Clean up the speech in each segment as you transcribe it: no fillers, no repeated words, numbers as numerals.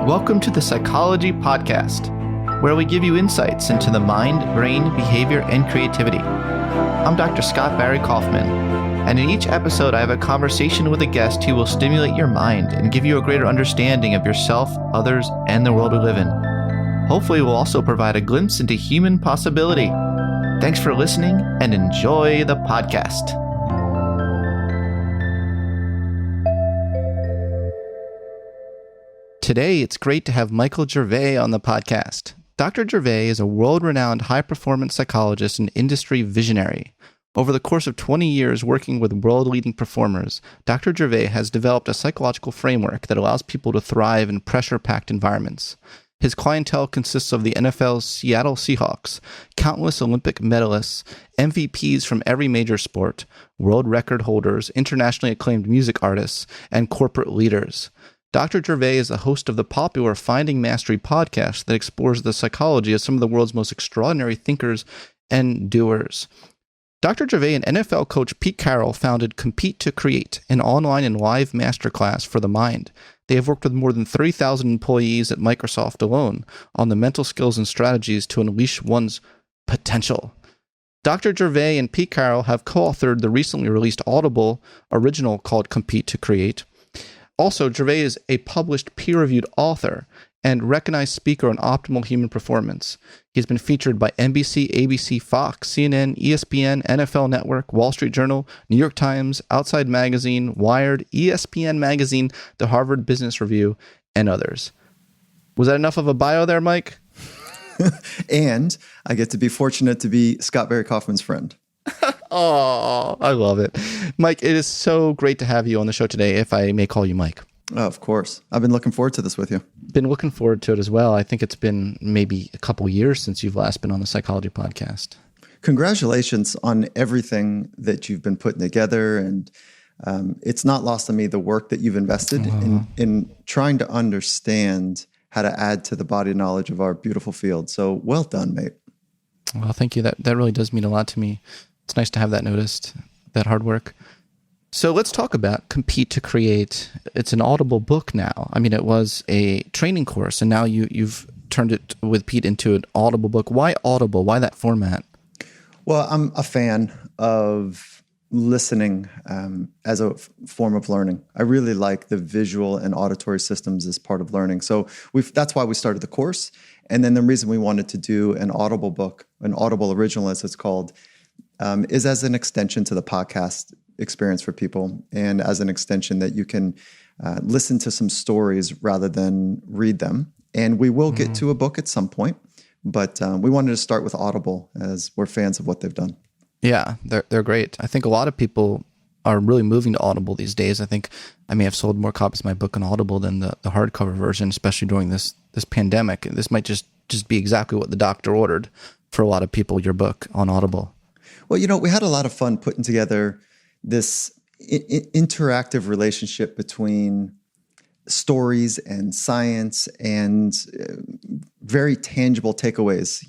Welcome to the Psychology Podcast, where we give you insights into the mind, brain, behavior, and creativity. I'm Dr. Scott Barry Kaufman, and in each episode I have a conversation with a guest who will stimulate your mind and give you a greater understanding of yourself, others, and the world we live in. Hopefully we'll also provide a glimpse into human possibility. Thanks for listening and enjoy the podcast. Today, it's great to have Michael Gervais on the podcast. Dr. Gervais is a world-renowned high-performance psychologist and industry visionary. Over the course of 20 years working with world-leading performers, Dr. Gervais has developed a psychological framework that allows people to thrive in pressure-packed environments. His clientele consists of the NFL's Seattle Seahawks, countless Olympic medalists, MVPs from every major sport, world record holders, internationally acclaimed music artists, and corporate leaders. Dr. Gervais is the host of the popular Finding Mastery podcast that explores the psychology of some of the world's most extraordinary thinkers and doers. Dr. Gervais and NFL coach Pete Carroll founded Compete to Create, an online and live masterclass for the mind. They have worked with more than 30,000 employees at Microsoft alone on the mental skills and strategies to unleash one's potential. Dr. Gervais and Pete Carroll have co-authored the recently released Audible original called Compete to Create. Also, Gervais is a published peer-reviewed author and recognized speaker on optimal human performance. He's been featured by NBC, ABC, Fox, CNN, ESPN, NFL Network, Wallstreet Journal, New York Times, Outside Magazine, Wired, ESPN Magazine, the Harvard Business Review, and others. Was that enough of a bio there, Mike? And I get to be fortunate to be Scott Barry Kaufman's friend. Oh, I love it. Mike, it is so great to have you on the show today, if I may call you Mike. Oh, of course. I've been looking forward to this with you. Been looking forward to it as well. I think it's been maybe a couple years since you've last been on the Psychology Podcast. Congratulations on everything that you've been putting together. And it's not lost on me the work that you've invested in trying to understand how to add to the body knowledge of our beautiful field. So well done, mate. Well, thank you. That really does mean a lot to me. It's nice to have that noticed, that hard work. So let's talk about Compete to Create. It's an Audible book now. I mean, it was a training course, and now you've turned it with Pete into an Audible book. Why Audible? Why that format? Well, I'm a fan of listening as a form of learning. I really like the visual and auditory systems as part of learning. So that's why we started the course. And then the reason we wanted to do an Audible book, an Audible original as it's called, is as an extension to the podcast experience for people, and as an extension that you can listen to some stories rather than read them. And we will get to a book at some point, but we wanted to start with Audible as we're fans of what they've done. Yeah, they're great. I think a lot of people are really moving to Audible these days. I think I may have sold more copies of my book on Audible than the hardcover version, especially during this pandemic. This might just be exactly what the doctor ordered for a lot of people, your book on Audible. Well, we had a lot of fun putting together this interactive relationship between stories and science and very tangible takeaways.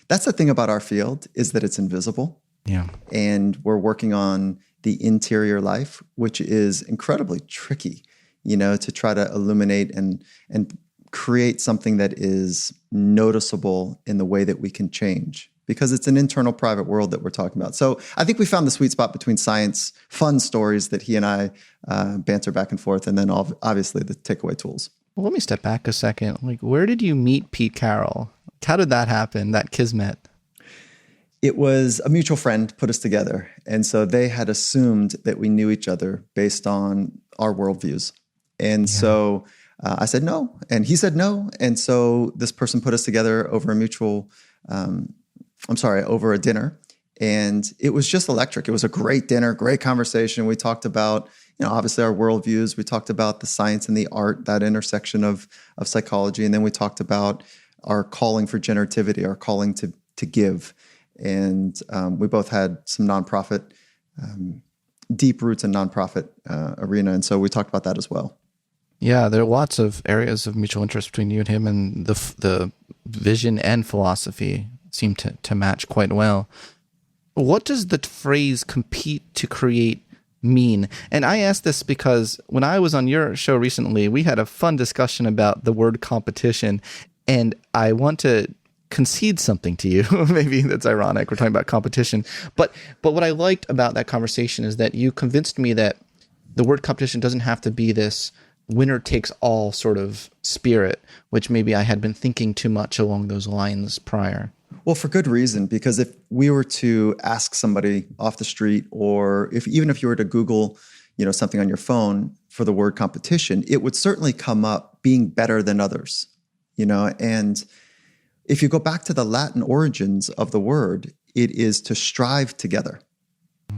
That's the thing about our field, is that it's invisible. Yeah. And we're working on the interior life, which is incredibly tricky, to try to illuminate and create something that is noticeable in the way that we can change, because it's an internal private world that we're talking about. So I think we found the sweet spot between science, fun stories that he and I banter back and forth, and then obviously the takeaway tools. Well, let me step back a second. Where did you meet Pete Carroll? How did that happen, that kismet? It was a mutual friend put us together. And so they had assumed that we knew each other based on our worldviews. And so I said no, and he said no. And so this person put us together over over a dinner. And it was just electric. It was a great dinner, great conversation. We talked about, obviously our worldviews. We talked about the science and the art, that intersection of psychology. And then we talked about our calling for generativity, our calling to give. And we both had some nonprofit, deep roots in nonprofit arena. And so we talked about that as well. Yeah, there are lots of areas of mutual interest between you and him, and the vision and philosophy seem to match quite well. What does the phrase compete to create mean? And I asked this because when I was on your show recently, we had a fun discussion about the word competition, and I want to concede something to you. Maybe that's ironic. We're talking about competition. But what I liked about that conversation is that you convinced me that the word competition doesn't have to be this winner takes all sort of spirit, which maybe I had been thinking too much along those lines prior. Well, for good reason, because if we were to ask somebody off the street, or even if you were to Google, something on your phone for the word competition, it would certainly come up being better than others, and if you go back to the Latin origins of the word, it is to strive together,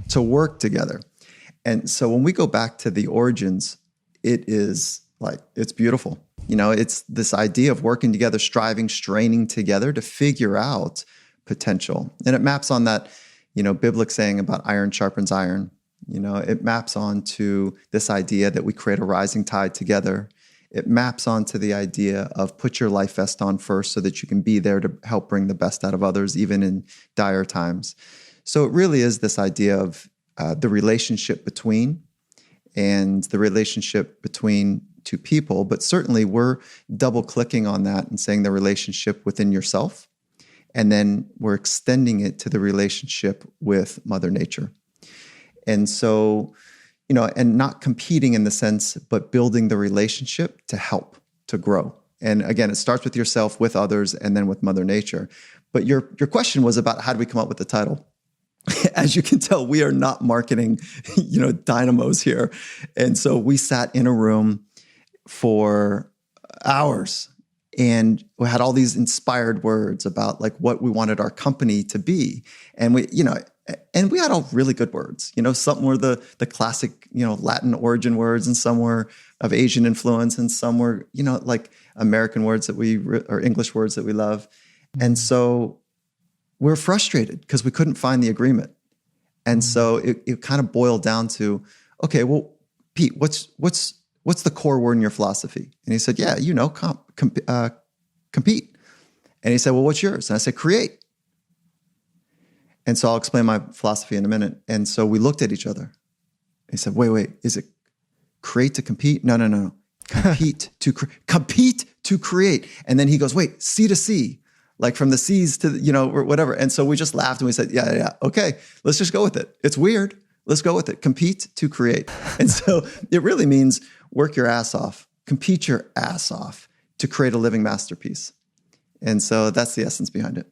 to work together. And so when we go back to the origins, it is like, it's beautiful. It's this idea of working together, striving, straining together to figure out potential. And it maps on that, biblical saying about iron sharpens iron. It maps on to this idea that we create a rising tide together. It maps onto the idea of put your life vest on first so that you can be there to help bring the best out of others, even in dire times. So it really is this idea of the relationship between two people, but certainly we're double clicking on that and saying the relationship within yourself, and then we're extending it to the relationship with Mother Nature. And so, and not competing in the sense, but building the relationship to help, to grow. And again, it starts with yourself, with others, and then with Mother Nature. But your question was about how do we come up with the title? As you can tell, we are not marketing, dynamos here. And so we sat in a room for hours and we had all these inspired words about like what we wanted our company to be. And we had all really good words. Some were the classic, Latin origin words, and some were of Asian influence, and some were, like American words or English words that we love. And so we're frustrated because we couldn't find the agreement. And so it kind of boiled down to, okay, well, Pete, what's the core word in your philosophy? And he said, yeah, compete. And he said, well, what's yours? And I said, create. And so I'll explain my philosophy in a minute. And so we looked at each other. He said, wait, is it create to compete? No. Compete to create. And then he goes, wait, C to C, like from the C's to, or whatever. And so we just laughed and we said, yeah. Okay, let's just go with it. It's weird. Let's go with it. Compete to create. And so it really means work your ass off, compete your ass off to create a living masterpiece. And so that's the essence behind it.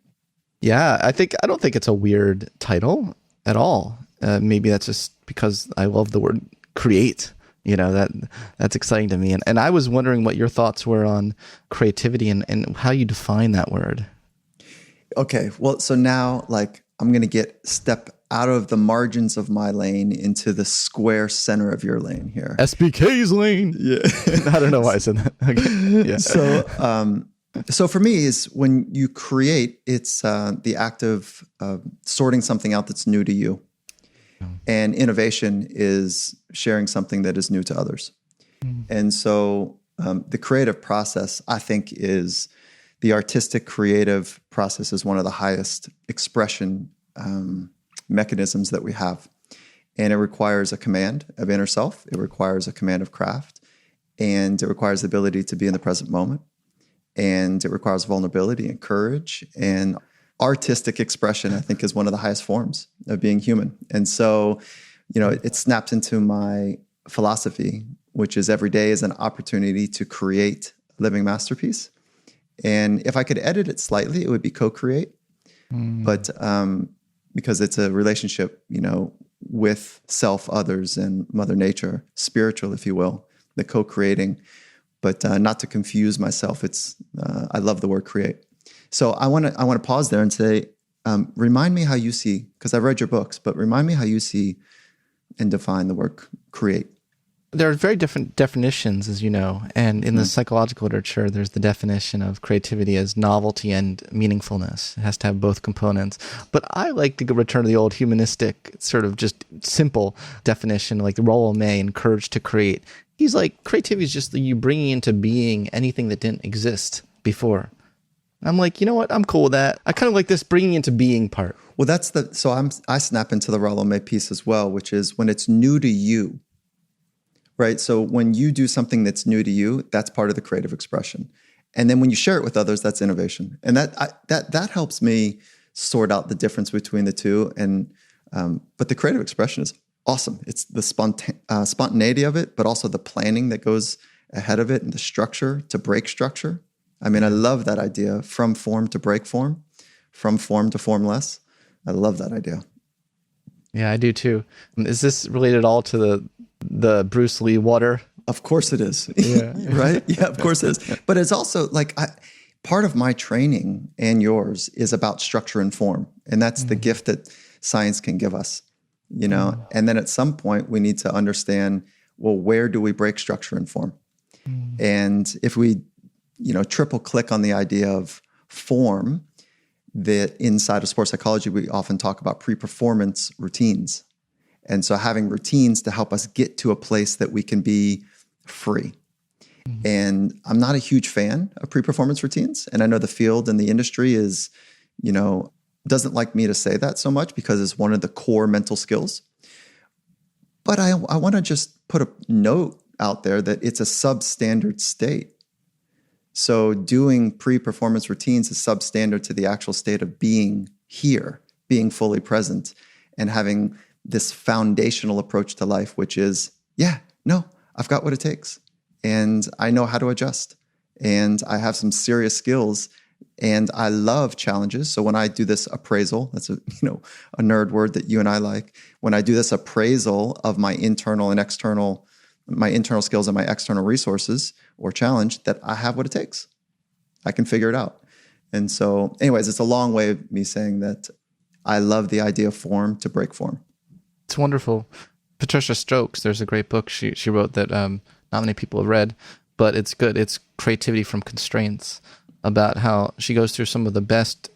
Yeah, I don't think it's a weird title at all. Maybe that's just because I love the word create. That's exciting to me. And I was wondering what your thoughts were on creativity and how you define that word. Okay, well, so now I'm going to step out of the margins of my lane into the square center of your lane here. SBK's lane. Yeah. I don't know why I said that. Okay. Yeah. So for me, is when you create, it's the act of sorting something out that's new to you. And innovation is sharing something that is new to others. And so the creative process, I think, is the artistic creative process is one of the highest expression mechanisms that we have. And it requires a command of inner self. It requires a command of craft. And it requires the ability to be in the present moment. And it requires vulnerability and courage. And artistic expression, I think, is one of the highest forms of being human. And so, it snaps into my philosophy, which is every day is an opportunity to create a living masterpiece. And if I could edit it slightly, it would be co-create. But because it's a relationship, with self, others, and Mother Nature, spiritual, if you will, the co-creating. But not to confuse myself, it's I love the word create. So I want to pause there and say, remind me how you see, because I've read your books, but remind me how you see and define the word create. There are very different definitions, as you know, and in the psychological literature, there's the definition of creativity as novelty and meaningfulness. It has to have both components. But I like to return to the old humanistic, sort of just simple definition, like the Rollo May and courage to create. He's like, creativity is just you bringing into being anything that didn't exist before. I'm like, you know what? I'm cool with that. I kind of like this bringing into being part. Well, I snap into the Rollo May piece as well, which is when it's new to you, right? So when you do something that's new to you, that's part of the creative expression. And then when you share it with others, that's innovation. And that helps me sort out the difference between the two. And but the creative expression is awesome. It's the spontaneity of it, but also the planning that goes ahead of it and the structure to break structure. I mean, I love that idea, from form to break form, from form to formless. I love that idea. Yeah, I do too. Is this related at all to the Bruce Lee water? Of course it is. Yeah. Right? Yeah, of course it is. But it's also like part of my training and yours is about structure and form. And that's the gift that science can give us, you know? And then at some point we need to understand, well, where do we break structure and form? And if we, triple click on the idea of form, that inside of sports psychology, we often talk about pre-performance routines. And so having routines to help us get to a place that we can be free. And I'm not a huge fan of pre-performance routines. And I know the field and the industry is, doesn't like me to say that so much because it's one of the core mental skills. But I want to just put a note out there that it's a substandard state. So doing pre-performance routines is substandard to the actual state of being here, being fully present, and having this foundational approach to life, which is, I've got what it takes. And I know how to adjust. And I have some serious skills. And I love challenges. So when I do this appraisal, that's a nerd word that you and I like. When I do this appraisal of my internal and external, my internal skills and my external resources or challenge, that I have what it takes. I can figure it out. And so anyways, it's a long way of me saying that I love the idea of form to break form. It's wonderful. Patricia Stokes, there's a great book she wrote that not many people have read, but it's good. It's Creativity from Constraints, about how she goes through some of the best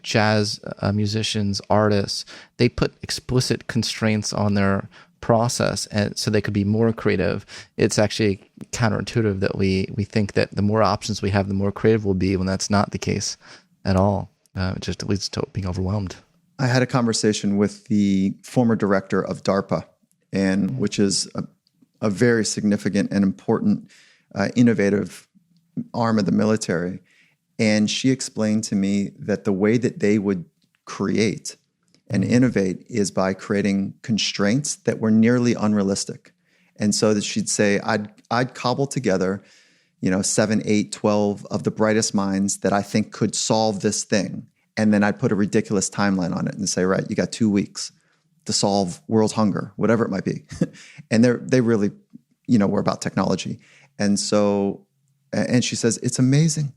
jazz musicians, artists. They put explicit constraints on their process and so they could be more creative. It's actually counterintuitive that we think that the more options we have, the more creative we'll be, when that's not the case at all. It just leads to being overwhelmed. I had a conversation with the former director of DARPA, and which is a very significant and important innovative arm of the military. And she explained to me that the way that they would create and innovate is by creating constraints that were nearly unrealistic. And so that she'd say, I'd cobble together, 7, 8, 12 of the brightest minds that I think could solve this thing. And then I'd put a ridiculous timeline on it and say, right, you got 2 weeks to solve world hunger, whatever it might be. And they really, were about technology. And so, and she says, it's amazing.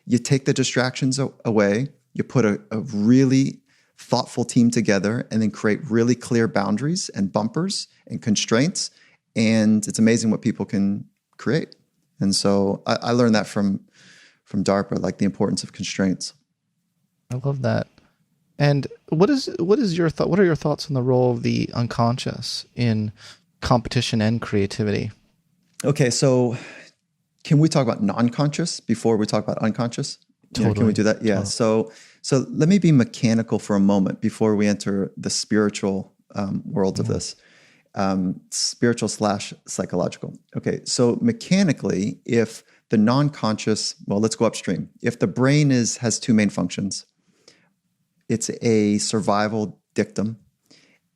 You take the distractions away, you put a really thoughtful team together, and then create really clear boundaries and bumpers and constraints. And it's amazing what people can create. And so I learned that from DARPA, like the importance of constraints. I love that. And what is your thought? What are your thoughts on the role of the unconscious in competition and creativity? Okay, so can we talk about non-conscious before we talk about unconscious? Totally. Can we do that? Yeah. Totally. So let me be mechanical for a moment before we enter the spiritual world of this, spiritual / psychological. Okay, so mechanically, if the non-conscious, well, let's go upstream. If the brain has two main functions, it's a survival dictum,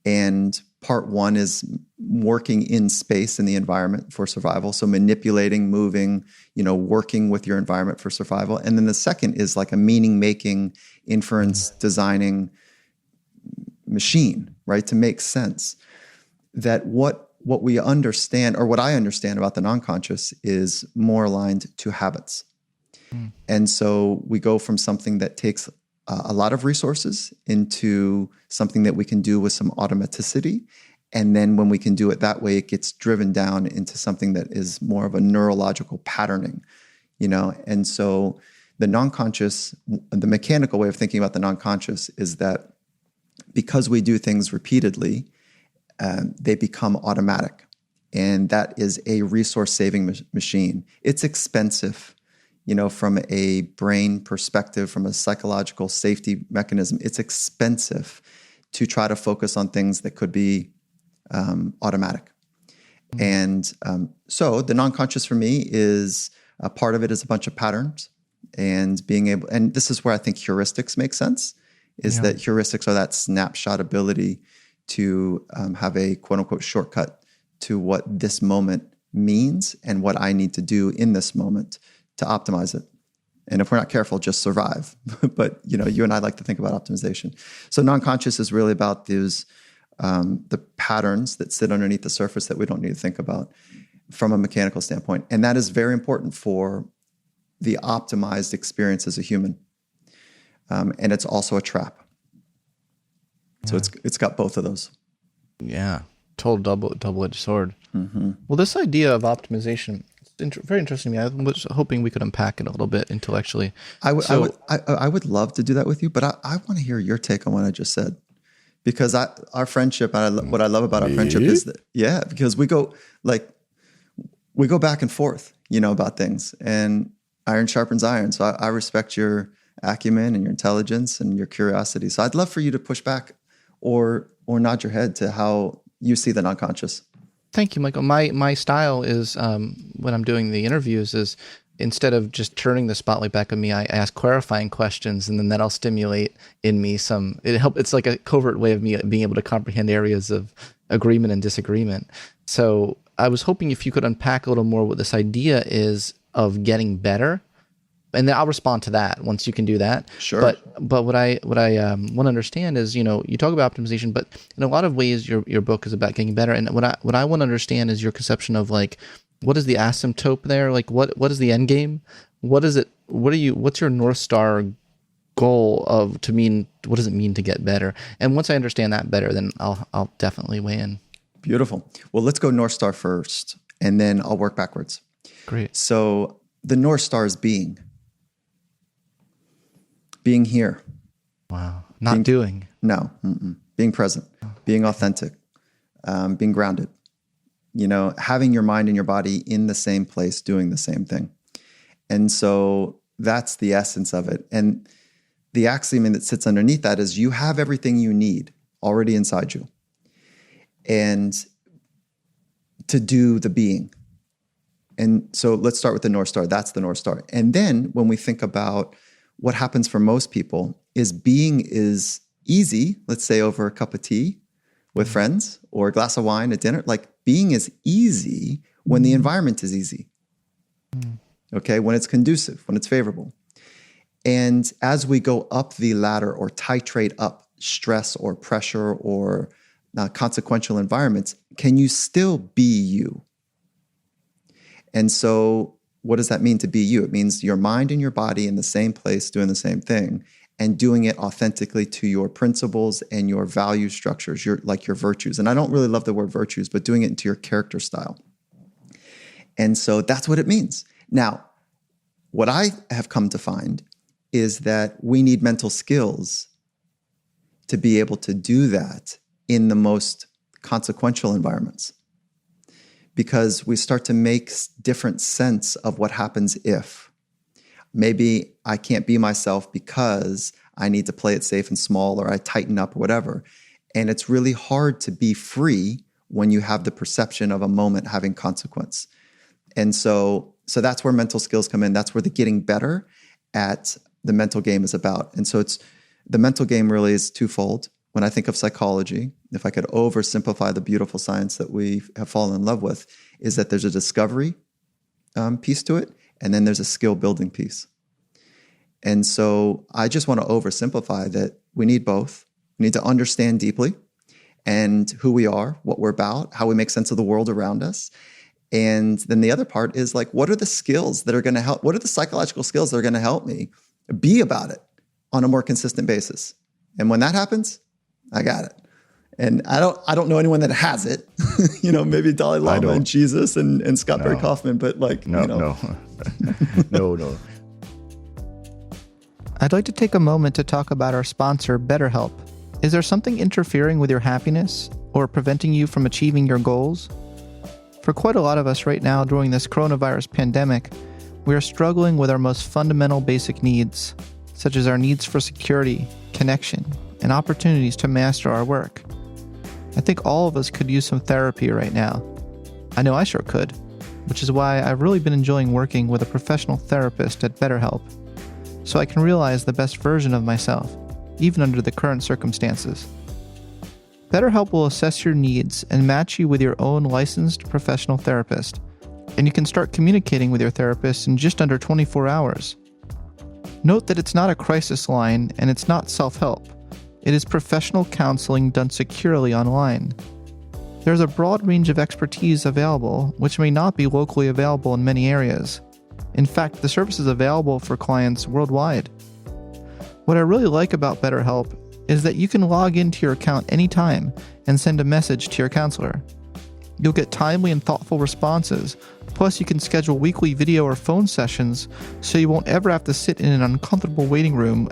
and part one is working in space in the environment for survival. So manipulating, moving, working with your environment for survival. And then the second is like a meaning-making, inference, designing machine, right? To make sense. That what we understand, or what I understand about the non-conscious, is more aligned to habits. And so we go from something that takes a lot of resources into something that we can do with some automaticity. And then when we can do it that way, it gets driven down into something that is more of a neurological patterning, And so the non-conscious, the mechanical way of thinking about the non-conscious is that because we do things repeatedly, they become automatic. And that is a resource-saving machine. It's expensive. from a brain perspective, from a psychological safety mechanism, it's expensive to try to focus on things that could be automatic. And so the non-conscious for me is a part of it is a bunch of patterns and being able, and this is where I think heuristics make sense, is that heuristics are that snapshot ability to have a quote unquote shortcut to what this moment means and what I need to do in this moment to optimize it. And if we're not careful, just survive. But, you and I like to think about optimization. So non-conscious is really about those, the patterns that sit underneath the surface that we don't need to think about from a mechanical standpoint. And that is very important for the optimized experience as a human. And it's also a trap. So it's got both of those. Yeah. Total double-edged sword. Mm-hmm. Well, this idea of optimization is very interesting to me. I was hoping we could unpack it a little bit intellectually. I would love to do that with you, but I want to hear your take on what I just said. Because our friendship, what I love about our friendship is that, because we go back and forth, about things, and iron sharpens iron. So I respect your acumen and your intelligence and your curiosity. So I'd love for you to push back or nod your head to how you see the non-conscious. Thank you, Michael. My style is when I'm doing the interviews is instead of just turning the spotlight back on me, I ask clarifying questions, and then that'll stimulate in me it's like a covert way of me being able to comprehend areas of agreement and disagreement. So I was hoping if you could unpack a little more what this idea is of getting better, and then I'll respond to that once you can do that. Sure. But what I want to understand is, you talk about optimization, but in a lot of ways your book is about getting better. And what I want to understand is your conception of like, what is the asymptote there? Like what is the end game? What is it? What's your North Star goal what does it mean to get better? And once I understand that better, then I'll definitely weigh in. Beautiful. Well, let's go North Star first, and then I'll work backwards. Great. So the North Star is being here. Wow. Not doing. No. Being present, being authentic, being grounded, having your mind and your body in the same place, doing the same thing. And so that's the essence of it. And the axiom that sits underneath that is you have everything you need already inside you. And to do the being. And so let's start with the North Star. That's the North Star. And then when we think about what happens for most people is being is easy, let's say over a cup of tea with friends or a glass of wine at dinner. Like being is easy when the environment is easy. Okay, when it's conducive, when it's favorable. And as we go up the ladder or titrate up stress or pressure or consequential environments, can you still be you? And so what does that mean to be you? It means your mind and your body in the same place doing the same thing and doing it authentically to your principles and your value structures, your virtues. And I don't really love the word virtues, but doing it into your character style. And so that's what it means. Now, what I have come to find is that we need mental skills to be able to do that in the most consequential environments. Because we start to make different sense of what happens if. Maybe I can't be myself because I need to play it safe and small, or I tighten up or whatever. And it's really hard to be free when you have the perception of a moment having consequence. And so that's where mental skills come in. That's where the getting better at the mental game is about. And so the mental game really is twofold. When I think of psychology, if I could oversimplify the beautiful science that we have fallen in love with, is that there's a discovery piece to it, and then there's a skill building piece. And so I just want to oversimplify that we need both. We need to understand deeply and who we are, what we're about, how we make sense of the world around us. And then the other part is like, what are the skills that are going to help? What are the psychological skills that are going to help me be about it on a more consistent basis? And when that happens, I got it. And I don't know anyone that has it. Maybe Dalai Lama and Jesus and Scott Barry Kaufman, but No. I'd like to take a moment to talk about our sponsor, BetterHelp. Is there something interfering with your happiness or preventing you from achieving your goals? For quite a lot of us right now during this coronavirus pandemic, We are struggling with our most fundamental basic needs, such as our needs for security, connection, and opportunities to master our work. I think all of us could use some therapy right now. I know I sure could, which is why I've really been enjoying working with a professional therapist at BetterHelp, so I can realize the best version of myself, even under the current circumstances. BetterHelp will assess your needs and match you with your own licensed professional therapist, and you can start communicating with your therapist in just under 24 hours. Note that it's not a crisis line and it's not self-help. It is professional counseling done securely online. There's a broad range of expertise available, which may not be locally available in many areas. In fact, the service is available for clients worldwide. What I really like about BetterHelp is that you can log into your account anytime and send a message to your counselor. You'll get timely and thoughtful responses, plus you can schedule weekly video or phone sessions so you won't ever have to sit in an uncomfortable waiting room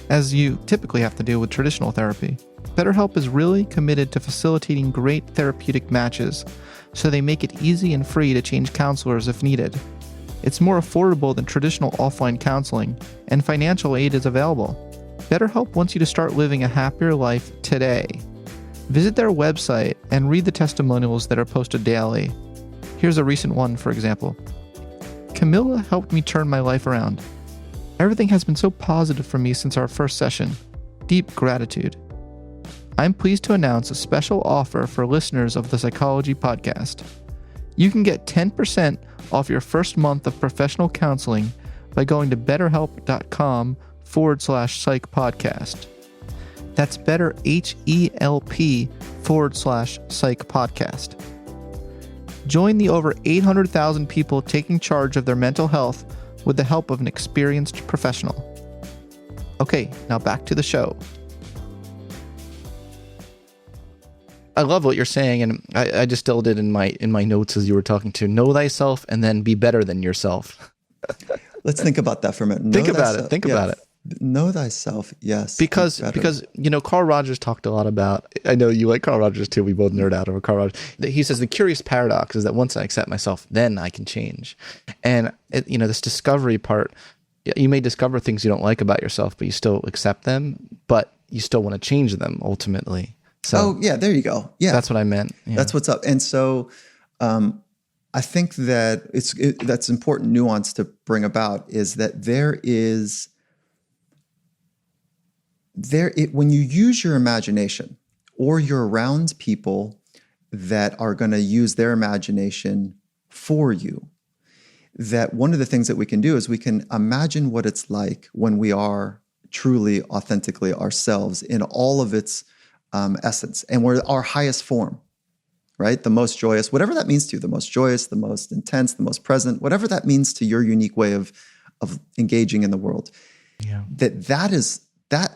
as you typically have to do with traditional therapy. BetterHelp is really committed to facilitating great therapeutic matches, so they make it easy and free to change counselors if needed. It's more affordable than traditional offline counseling, and financial aid is available. BetterHelp wants you to start living a happier life today. Visit their website and read the testimonials that are posted daily. Here's a recent one, for example. Camilla helped me turn my life around. Everything has been so positive for me since our first session. Deep gratitude. I'm pleased to announce a special offer for listeners of the Psychology Podcast. You can get 10% off your first month of professional counseling by going to betterhelp.com/psych podcast. That's betterhelp.com/psych podcast. Join the over 800,000 people taking charge of their mental health with the help of an experienced professional. Okay, now back to the show. I love what you're saying, and I distilled it in my notes as you were talking to know thyself and then be better than yourself. Let's think about that for a minute. Think about it. Know thyself, yes. Because Carl Rogers talked a lot about, I know you like Carl Rogers too, we both nerd out over Carl Rogers. He says the curious paradox is that once I accept myself, then I can change. And this discovery part, you may discover things you don't like about yourself, but you still accept them, but you still want to change them ultimately. So yeah, there you go. Yeah, that's what I meant. Yeah. That's what's up. And so I think that that's important nuance to bring about is that when you use your imagination or you're around people that are going to use their imagination for you, that one of the things that we can do is we can imagine what it's like when we are truly, authentically ourselves in all of its essence. And we're our highest form, right? The most joyous, whatever that means to you, the most joyous, the most intense, the most present, whatever that means to your unique way of engaging in the world. Yeah. That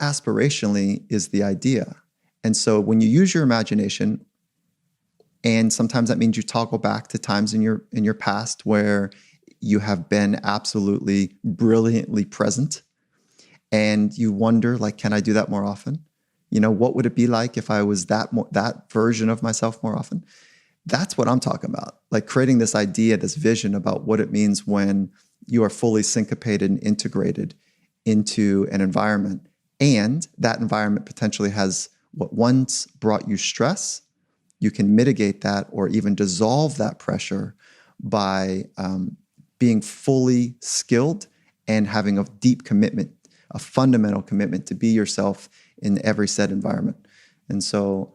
aspirationally is the idea. And so when you use your imagination, and sometimes that means you toggle back to times in your past where you have been absolutely brilliantly present, and you wonder, like, can I do that more often? What would it be like if I was that version of myself more often? That's what I'm talking about. Like creating this idea, this vision about what it means when you are fully syncopated and integrated into an environment. And that environment potentially has what once brought you stress. You can mitigate that or even dissolve that pressure by being fully skilled and having a deep commitment, a fundamental commitment to be yourself in every set environment. And so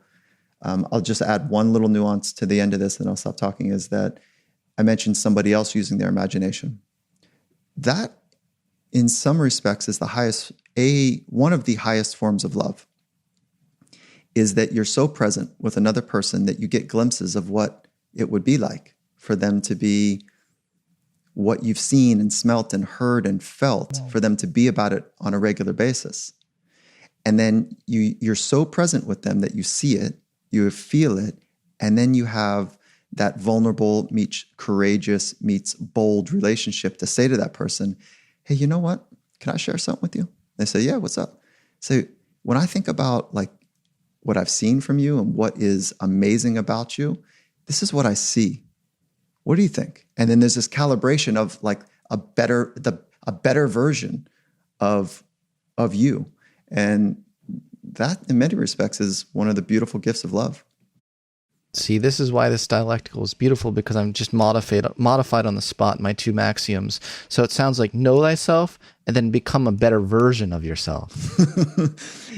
I'll just add one little nuance to the end of this and I'll stop talking, is that I mentioned somebody else using their imagination. That, in some respects, is one of the highest forms of love, is that you're so present with another person that you get glimpses of what it would be like for them to be what you've seen and smelt and heard and felt, for them to be about it on a regular basis. And then you're so present with them that you see it, you feel it, and then you have that vulnerable meets courageous meets bold relationship to say to that person, hey, you know what? Can I share something with you? They say, yeah, what's up? So when I think about like what I've seen from you and what is amazing about you, this is what I see. What do you think? And then there's this calibration of like a better version of you. And that, in many respects, is one of the beautiful gifts of love. See, this is why this dialectical is beautiful, because I'm just modified on the spot, my two maxioms. So it sounds like know thyself and then become a better version of yourself.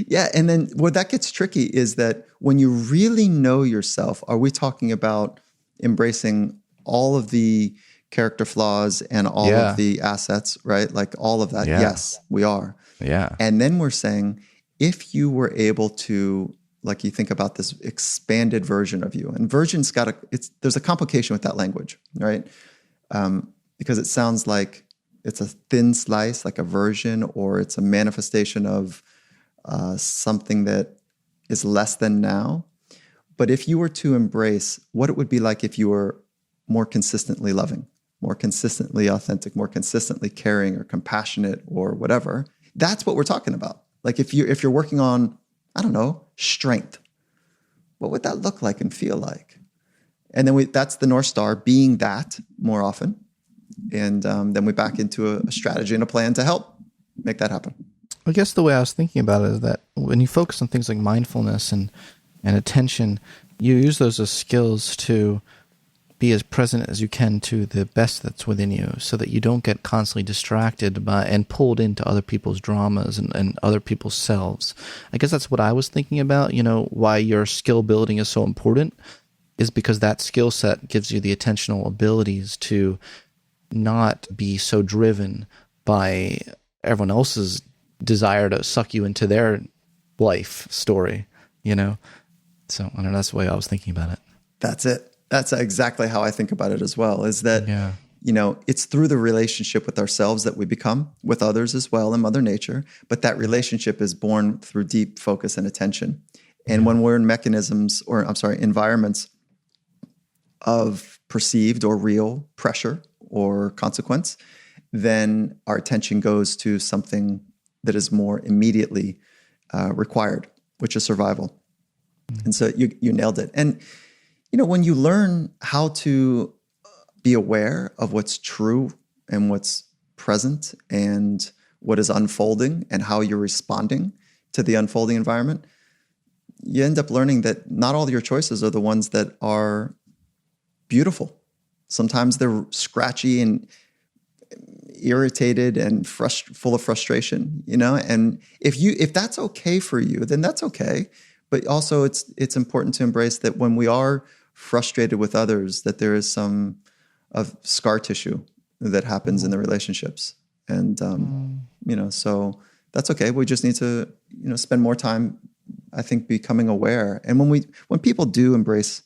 Yeah. And then where that gets tricky is that when you really know yourself, are we talking about embracing all of the character flaws and all of the assets, right? Like all of that. Yeah. Yes, we are. Yeah. And then we're saying, if you were able to, like, you think about this expanded version of you, and version's there's a complication with that language, right? Because it sounds like it's a thin slice, like a version, or it's a manifestation of something that is less than now. But if you were to embrace what it would be like if you were more consistently loving, more consistently authentic, more consistently caring or compassionate or whatever, that's what we're talking about. Like if you're working on, I don't know, strength, what would that look like and feel like? And then that's the North Star, being that more often. And then we back into a strategy and a plan to help make that happen. I guess the way I was thinking about it is that when you focus on things like mindfulness and attention, you use those as skills to be as present as you can to the best that's within you, so that you don't get constantly distracted by and pulled into other people's dramas and other people's selves. I guess that's what I was thinking about, why your skill building is so important, is because that skill set gives you the attentional abilities to not be so driven by everyone else's desire to suck you into their life story, So I don't know, that's the way I was thinking about it. That's it. That's exactly how I think about it as well, is that, it's through the relationship with ourselves that we become, with others as well, and Mother Nature. But that relationship is born through deep focus and attention. And when we're in environments of perceived or real pressure or consequence, then our attention goes to something that is more immediately required, which is survival. And so you nailed it. And when you learn how to be aware of what's true and what's present and what is unfolding and how you're responding to the unfolding environment, you end up learning that not all your choices are the ones that are beautiful. Sometimes they're scratchy and irritated and full of frustration, and if that's okay for you, then that's okay. But also it's important to embrace that when we are frustrated with others, that there is some of scar tissue that happens in the relationships. And, so that's okay. We just need to, spend more time, I think, becoming aware. And when people do embrace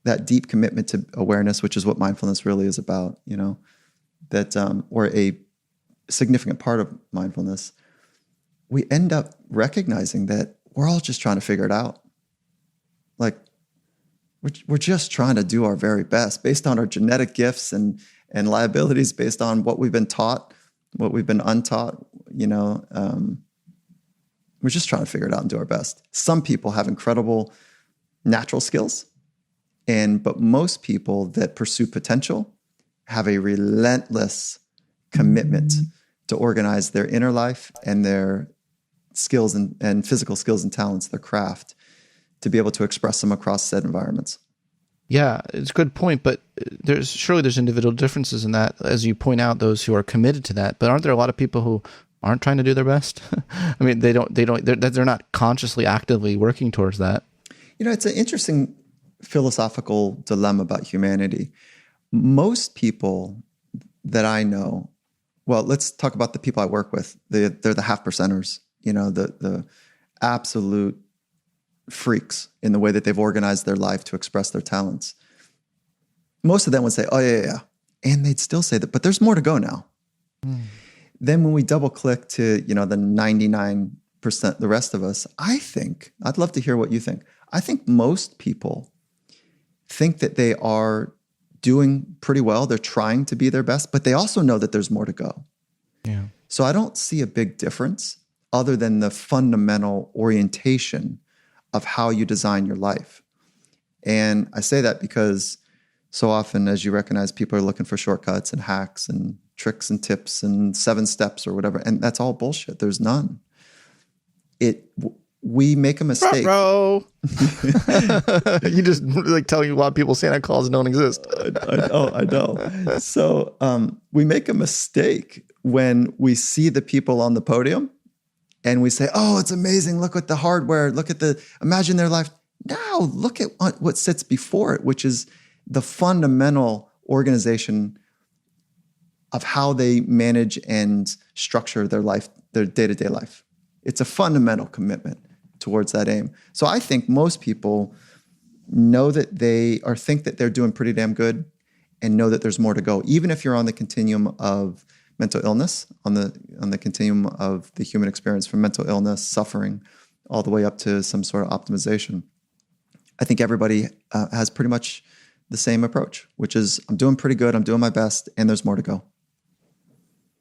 that deep commitment to awareness, which is what mindfulness really is about, or a significant part of mindfulness, we end up recognizing that we're all just trying to figure it out. Like, we're just trying to do our very best based on our genetic gifts and liabilities, based on what we've been taught, what we've been untaught. We're just trying to figure it out and do our best. Some people have incredible natural skills, but most people that pursue potential have a relentless commitment to organize their inner life and their skills and physical skills and talents, their craft, to be able to express them across said environments. Yeah, it's a good point, but there's individual differences in that, as you point out, those who are committed to that. But aren't there a lot of people who aren't trying to do their best? I mean, they're not consciously, actively working towards that. It's an interesting philosophical dilemma about humanity. Most people that I know, well, let's talk about the people I work with. They're the half percenters, the absolute freaks in the way that they've organized their life to express their talents. Most of them would say, oh, yeah. And they'd still say that, but there's more to go now. Then when we double click to, the 99%, the rest of us, I'd love to hear what you think. I think most people think that they are doing pretty well. They're trying to be their best, but they also know that there's more to go. Yeah. So I don't see a big difference other than the fundamental orientation of how you design your life. And I say that because so often, as you recognize, people are looking for shortcuts and hacks and tricks and tips and 7 steps or whatever. And that's all bullshit. There's none. We make a mistake. Bro. You just like telling a lot of people Santa Claus don't exist. I know. So we make a mistake when we see the people on the podium and we say, oh, it's amazing. Look at the hardware. Imagine their life. Now look at what sits before it, which is the fundamental organization of how they manage and structure their life, their day-to-day life. It's a fundamental commitment towards that aim. So I think most people know that think that they're doing pretty damn good and know that there's more to go. Even if you're on the continuum of mental illness, on the continuum of the human experience from mental illness, suffering, all the way up to some sort of optimization. I think everybody has pretty much the same approach, which is I'm doing pretty good, I'm doing my best, and there's more to go.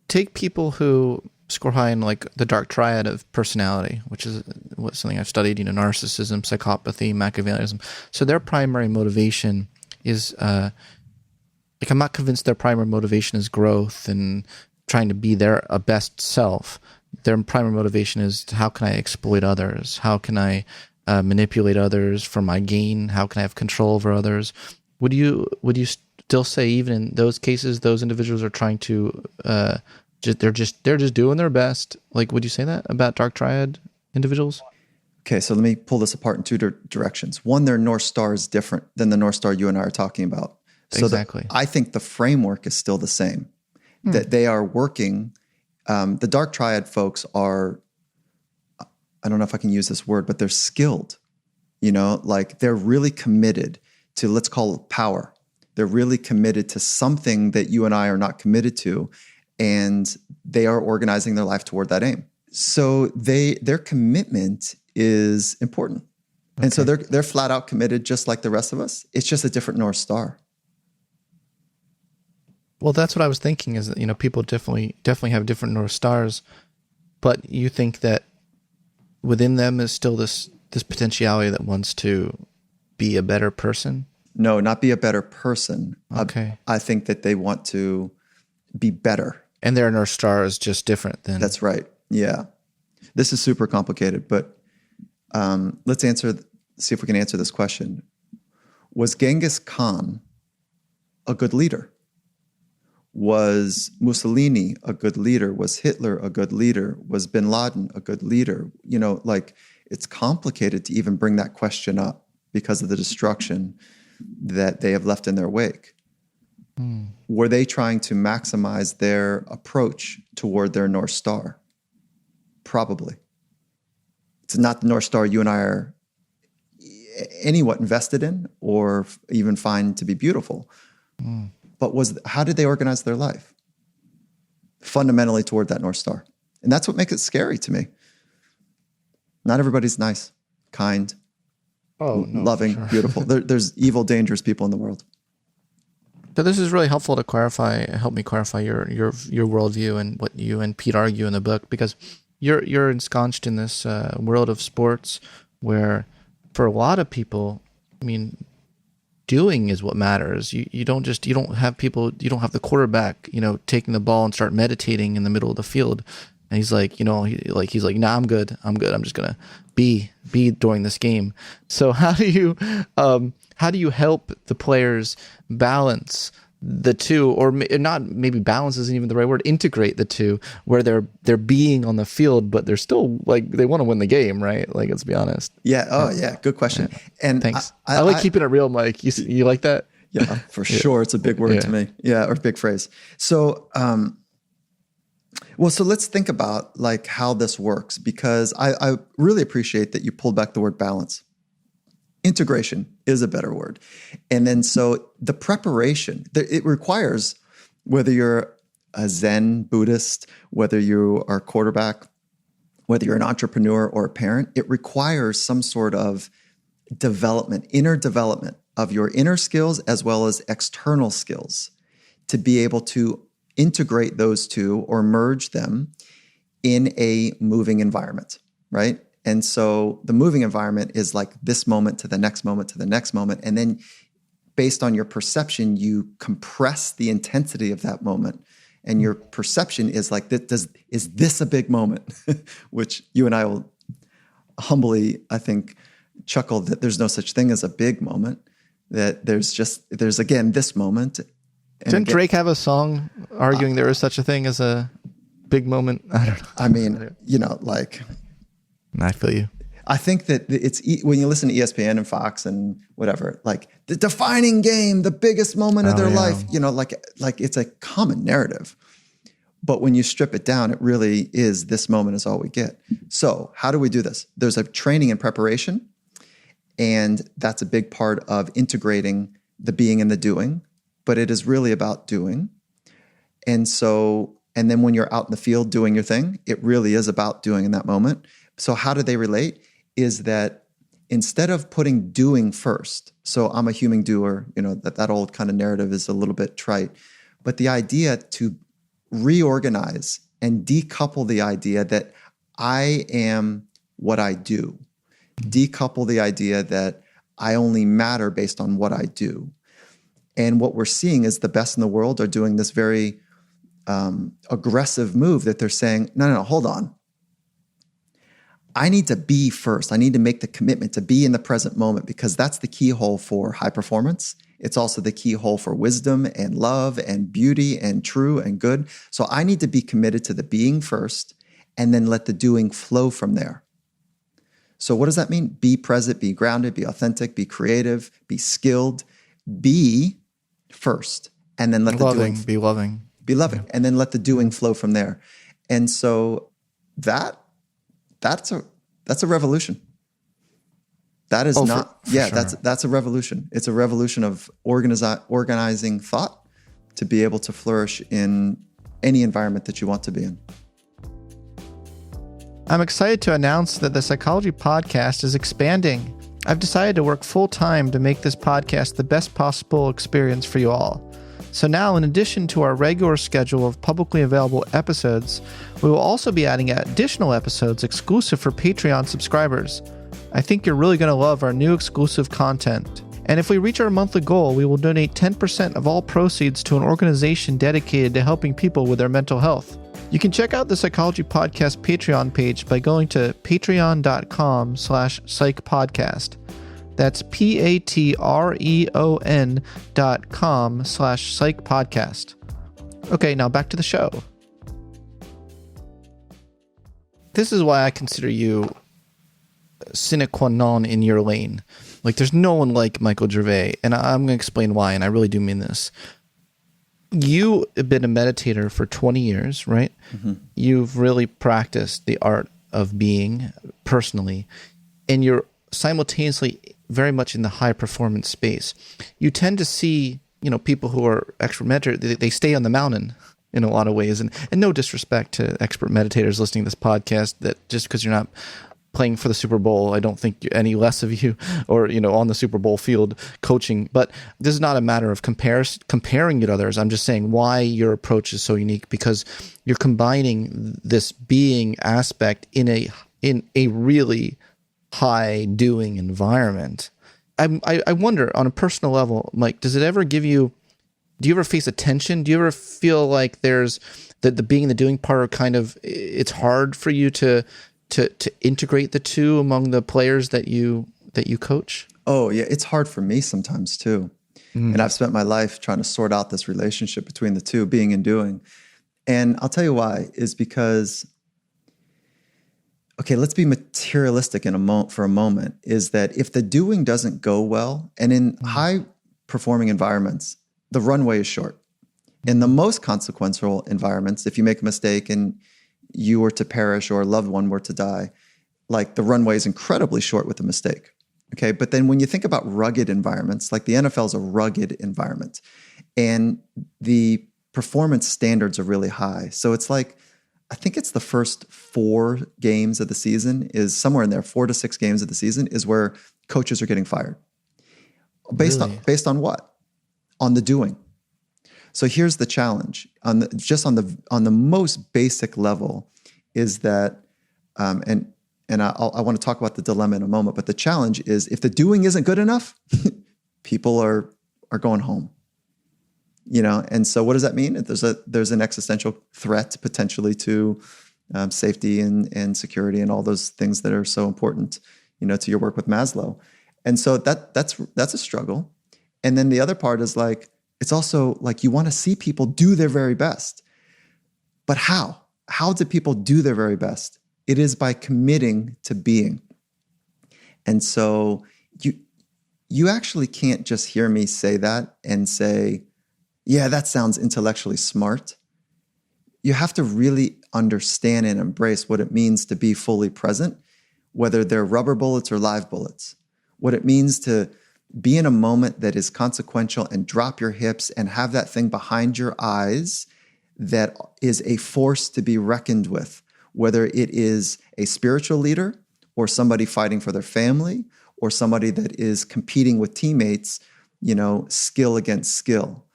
Take people who score high in like the dark triad of personality, which is something I've studied, narcissism, psychopathy, Machiavellianism. So their primary motivation is, I'm not convinced their primary motivation is growth and trying to be their best self. Their primary motivation is how can I exploit others? How can I manipulate others for my gain? How can I have control over others? Would you still say even in those cases, those individuals are trying to they're just doing their best? Like, would you say that about dark triad individuals? Okay, so let me pull this apart in 2 directions. One, their North Star is different than the North Star you and I are talking about. So exactly. I think the framework is still the same. That they are working. The dark triad folks are, I don't know if I can use this word, but they're skilled. Like they're really committed to, let's call it power. They're really committed to something that you and I are not committed to, and they are organizing their life toward that aim. So their commitment is important. Okay. And so they're flat out committed just like the rest of us. It's just a different North Star. Well, that's what I was thinking is that, people definitely have different North Stars, but you think that within them is still this potentiality that wants to be a better person? No, not be a better person. Okay. I think that they want to be better. And their North Star is just different than... That's right. Yeah. This is super complicated, but let's see if we can answer this question. Was Genghis Khan a good leader? Was Mussolini a good leader? Was Hitler a good leader? Was Bin Laden a good leader? It's complicated to even bring that question up because of the destruction that they have left in their wake. Were they trying to maximize their approach toward their North Star? Probably. It's not the North Star you and I are anywhat invested in or even find to be beautiful. But how did they organize their life? Fundamentally toward that North Star. And that's what makes it scary to me. Not everybody's nice, kind, loving, sure. Beautiful. There's evil, dangerous people in the world. So this is really helpful to help me clarify your worldview and what you and Pete argue in the book, because you're ensconced in this world of sports where for a lot of people, doing is what matters. You don't have the quarterback, taking the ball and start meditating in the middle of the field. And he's like, he's like, nah, I'm good. I'm just going to be during this game. So how do you help the players balance the two, or not, maybe balance isn't even the right word, integrate the two, where they're being on the field, but they're still like, they want to win the game, right? Like, let's be honest. Yeah. Oh yeah. Good question. Yeah. And thanks. I like keeping it real, Mike. You like that? Yeah, for sure. It's a big word to me. Yeah. Or big phrase. So, so let's think about like how this works, because I really appreciate that you pulled back the word balance. Integration is a better word. And then so the preparation, it requires, whether you're a Zen Buddhist, whether you are a quarterback, whether you're an entrepreneur or a parent, it requires some sort of inner development of your inner skills as well as external skills to be able to integrate those two or merge them in a moving environment, right? And so the moving environment is like this moment to the next moment to the next moment. And then based on your perception, you compress the intensity of that moment and your perception is like, is this a big moment? Which you and I will humbly, I think, chuckle that there's no such thing as a big moment, that there's again this moment. Didn't Drake have a song arguing there is such a thing as a big moment? I don't know. I mean, like, I feel you. I think that it's when you listen to ESPN and Fox and whatever, like the defining game, the biggest moment of their life, like it's a common narrative. But when you strip it down, it really is this moment is all we get. So how do we do this? There's a training and preparation, and that's a big part of integrating the being and the doing, but it is really about doing. And then when you're out in the field doing your thing, it really is about doing in that moment. So how do they relate? Is that instead of putting doing first, so I'm a human doer, that old kind of narrative is a little bit trite, but the idea to reorganize and decouple the idea that I am what I do, decouple the idea that I only matter based on what I do. And what we're seeing is the best in the world are doing this very aggressive move that they're saying, no, hold on. I need to be first. I need to make the commitment to be in the present moment, because that's the keyhole for high performance. It's also the keyhole for wisdom and love and beauty and true and good. So I need to be committed to the being first and then let the doing flow from there. So what does that mean? Be present, be grounded, be authentic, be creative, be skilled, be first, and then let the doing be loving. Be loving, and then let the doing flow from there. And so that's a revolution. That is sure. That's a revolution. It's a revolution of organizing thought to be able to flourish in any environment that you want to be in. I'm excited to announce that the Psychology Podcast is expanding. I've decided to work full-time to make this podcast the best possible experience for you all. So now, in addition to our regular schedule of publicly available episodes, we will also be adding additional episodes exclusive for Patreon subscribers. I think you're really going to love our new exclusive content. And if we reach our monthly goal, we will donate 10% of all proceeds to an organization dedicated to helping people with their mental health. You can check out the Psychology Podcast Patreon page by going to patreon.com/psychpodcast. That's patreon.com/psychpodcast. Okay, now back to the show. This is why I consider you sine qua non in your lane. Like, there's no one like Michael Gervais, and I'm going to explain why, and I really do mean this. You have been a meditator for 20 years, right? Mm-hmm. You've really practiced the art of being personally, and you're simultaneously very much in the high performance space. You tend to see, people who are expert meditators, they stay on the mountain in a lot of ways. And no disrespect to expert meditators listening to this podcast, that just because you're not playing for the Super Bowl, I don't think any less of you, or, on the Super Bowl field coaching. But this is not a matter of comparing you to others. I'm just saying why your approach is so unique, because you're combining this being aspect in a really high doing environment. I wonder, on a personal level, Mike, do you ever face a tension? Do you ever feel like there's the being and the doing part, are kind of, it's hard for you to integrate the two among the players that you coach? Oh yeah, it's hard for me sometimes too. And I've spent my life trying to sort out this relationship between the two, being and doing. And I'll tell you why, is because, okay, let's be materialistic for a moment, is that if the doing doesn't go well, and in high performing environments, the runway is short. In the most consequential environments, if you make a mistake and you were to perish or a loved one were to die, like, the runway is incredibly short with a mistake. Okay, but then when you think about rugged environments, like the NFL is a rugged environment, and the performance standards are really high. So it's like, I think it's the first 4 games of the season, is somewhere in there, 4 to 6 games of the season is where coaches are getting fired. Based on what? On the doing. So here's the challenge on the most basic level, is that, and I want to talk about the dilemma in a moment, but the challenge is, if the doing isn't good enough, people are going home. And so what does that mean? There's an existential threat potentially to safety and security and all those things that are so important, to your work with Maslow. And so that's a struggle. And then the other part is like, it's also like you want to see people do their very best. But how? How do people do their very best? It is by committing to being. And so you actually can't just hear me say that and say, yeah, that sounds intellectually smart. You have to really understand and embrace what it means to be fully present, whether they're rubber bullets or live bullets. What it means to be in a moment that is consequential and drop your hips and have that thing behind your eyes that is a force to be reckoned with, whether it is a spiritual leader or somebody fighting for their family or somebody that is competing with teammates, skill against skill.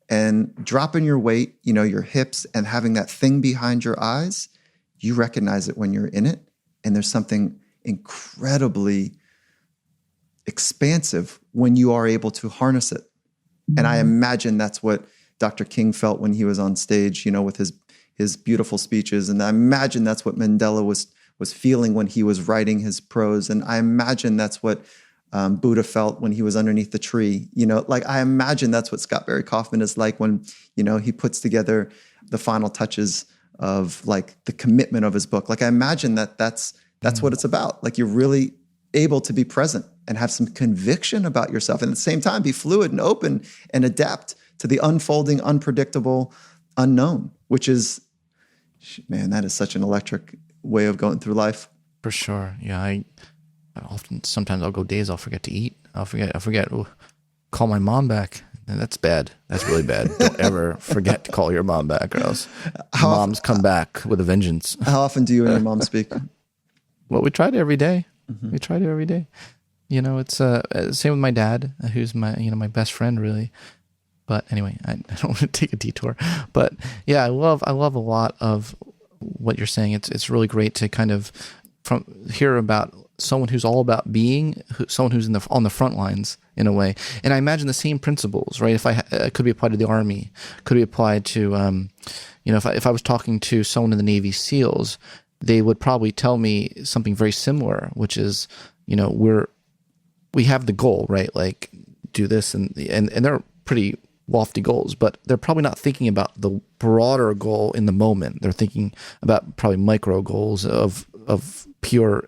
And dropping your weight, your hips, and having that thing behind your eyes, you recognize it when you're in it. And there's something incredibly expansive when you are able to harness it. And I imagine that's what Dr. King felt when he was on stage, with his beautiful speeches. And I imagine that's what Mandela was feeling when he was writing his prose. And I imagine that's what Buddha felt when he was underneath the tree. I imagine that's what Scott Barry Kaufman is like when, he puts together the final touches of like the commitment of his book. Like I imagine that's what it's about. Like you're really able to be present and have some conviction about yourself. And at the same time, be fluid and open and adapt to the unfolding, unpredictable, unknown, which is, man, that is such an electric way of going through life. For sure. Yeah. Sometimes I'll go days I'll forget to eat. I'll forget, call my mom back. And that's bad. That's really bad. Don't ever forget to call your mom back or else moms come back with a vengeance. How often do you and your mom speak? Well, we try to every day. Mm-hmm. We try to every day. It's same with my dad, who's my best friend really. But anyway, I don't want to take a detour. But yeah, I love a lot of what you're saying. It's really great to kind of hear about someone who's all about being, someone who's on the front lines in a way. And I imagine the same principles, right? If could be applied to the Army, could be applied to, if I was talking to someone in the Navy SEALs, they would probably tell me something very similar, which is, we have the goal, right? Like do this and they're pretty lofty goals, but they're probably not thinking about the broader goal in the moment. They're thinking about probably micro goals of pure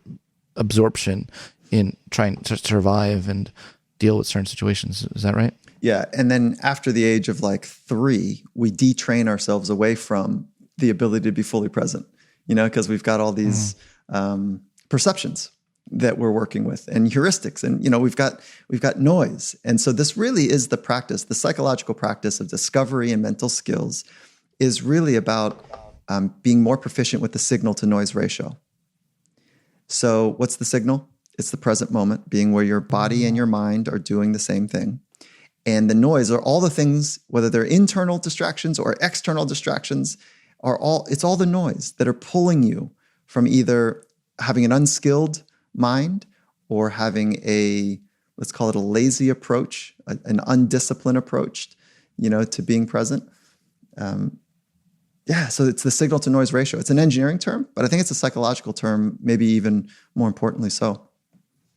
absorption in trying to survive and deal with certain situations. Is that right? Yeah. And then after the age of like 3, we detrain ourselves away from the ability to be fully present, because we've got all these perceptions that we're working with and heuristics and, we've got noise. And so this really is the practice, the psychological practice of discovery and mental skills is really about being more proficient with the signal to noise ratio. So what's the signal? It's the present moment, being where your body and your mind are doing the same thing. And the noise are all the things, whether they're internal distractions or external distractions, it's all the noise that are pulling you from either having an unskilled mind or having let's call it a lazy approach, an undisciplined approach, to being present. So it's the signal to noise ratio. It's an engineering term, but I think it's a psychological term, maybe even more importantly so.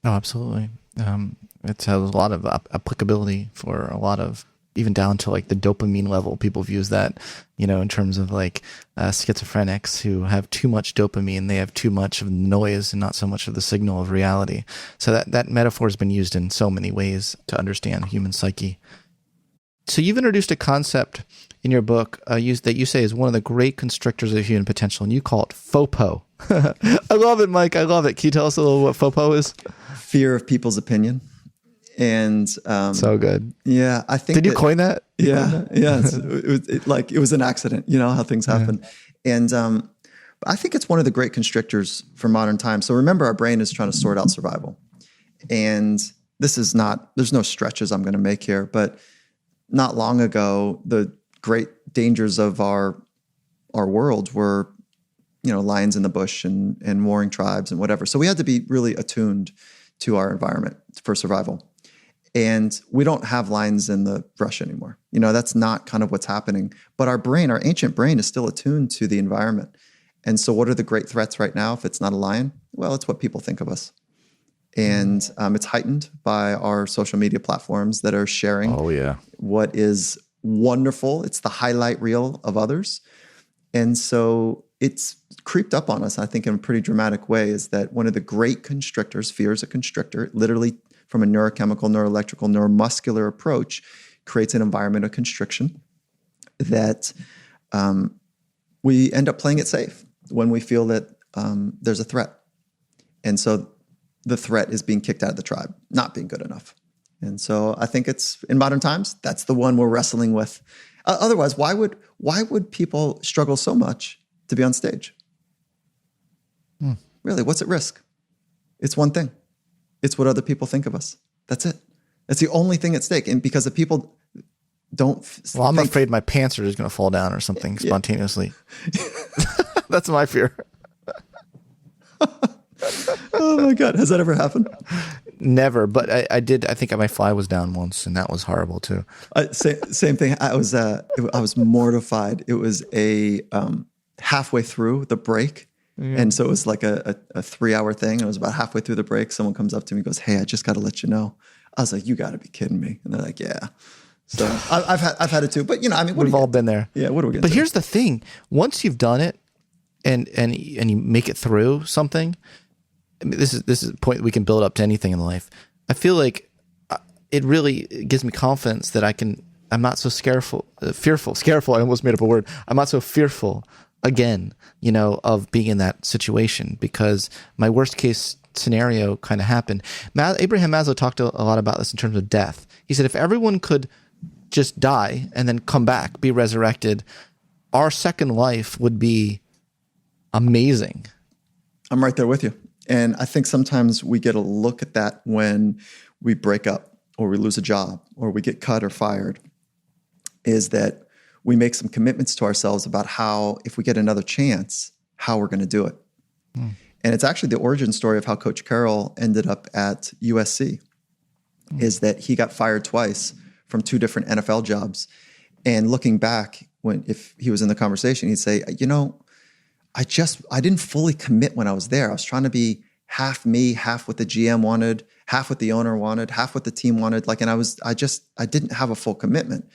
Oh, absolutely. It has a lot of applicability for a lot of, even down to like the dopamine level. People have used that, in terms of like schizophrenics who have too much dopamine. They have too much of the noise and not so much of the signal of reality. So that metaphor has been used in so many ways to understand human psyche. So you've introduced a concept in your book that you say is one of the great constrictors of human potential, and you call it FOPO. I love it, Mike. I love it. Can you tell us a little what FOPO is? Fear of people's opinion. And so good. Yeah, I think. Did you coin that? Yeah. It was an accident. How things happen. Yeah. And I think it's one of the great constrictors for modern times. So remember, our brain is trying to sort out survival, and there's no stretches I'm going to make here, but not long ago, the great dangers of our world were, lions in the bush and warring tribes and whatever. So we had to be really attuned to our environment for survival. And we don't have lines in the brush anymore. That's not kind of what's happening. But our brain, our ancient brain, is still attuned to the environment. And so what are the great threats right now if it's not a lion? Well, it's what people think of us. And it's heightened by our social media platforms that are sharing what is wonderful. It's the highlight reel of others. And so it's creeped up on us, I think, in a pretty dramatic way, is that one of the great constrictors, fear is a constrictor, literally from a neurochemical, neuroelectrical, neuromuscular approach, creates an environment of constriction that we end up playing it safe when we feel that there's a threat. And so the threat is being kicked out of the tribe, not being good enough. And so I think it's, in modern times, that's the one we're wrestling with. Otherwise, why would people struggle so much to be on stage? Really, what's at risk? It's one thing. It's what other people think of us. That's it. That's the only thing at stake. And because the people don't Well, I'm afraid my pants are just going to fall down or something spontaneously. That's my fear. Oh my God. Has that ever happened? Never, but I did. I think my fly was down once, and that was horrible too. Same thing. I was mortified. It was halfway through the break. And so it was like a 3-hour thing. And it was about halfway through the break. Someone comes up to me and goes, "Hey, I just got to let you know." I was like, "You got to be kidding me." And they're like, "Yeah." So I've had it too. But we've all been there. Yeah. What are we going to But do? here's the thing. Once you've done it and you make it through something, I mean, this is a point we can build up to anything in life. I feel like it really gives me confidence that I'm not so fearful. I almost made up a word. I'm not so fearful again, of being in that situation, because my worst case scenario kind of happened. Abraham Maslow talked a lot about this in terms of death. He said, if everyone could just die and then come back, be resurrected, our second life would be amazing. I'm right there with you. And I think sometimes we get a look at that when we break up or we lose a job or we get cut or fired, is that we make some commitments to ourselves about how, if we get another chance, how we're going to do it. And it's actually the origin story of how Coach Carroll ended up at USC, is that he got fired twice from 2 different NFL jobs. And looking back, if he was in the conversation, he'd say, I didn't fully commit when I was there. I was trying to be half me, half what the GM wanted, half what the owner wanted, half what the team wanted. I didn't have a full commitment.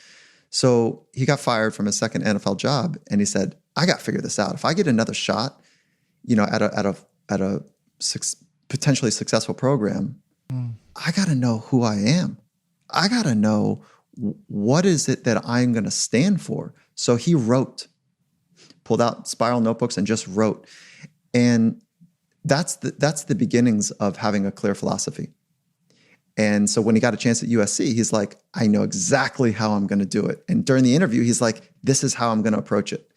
So he got fired from his second NFL job, and he said, "I got to figure this out. If I get another shot, at a potentially successful program, I got to know who I am. I got to know what is it that I'm going to stand for." So he pulled out spiral notebooks and just wrote. And that's the beginnings of having a clear philosophy. And so when he got a chance at USC, he's like, "I know exactly how I'm going to do it." And during the interview, he's like, "This is how I'm going to approach it."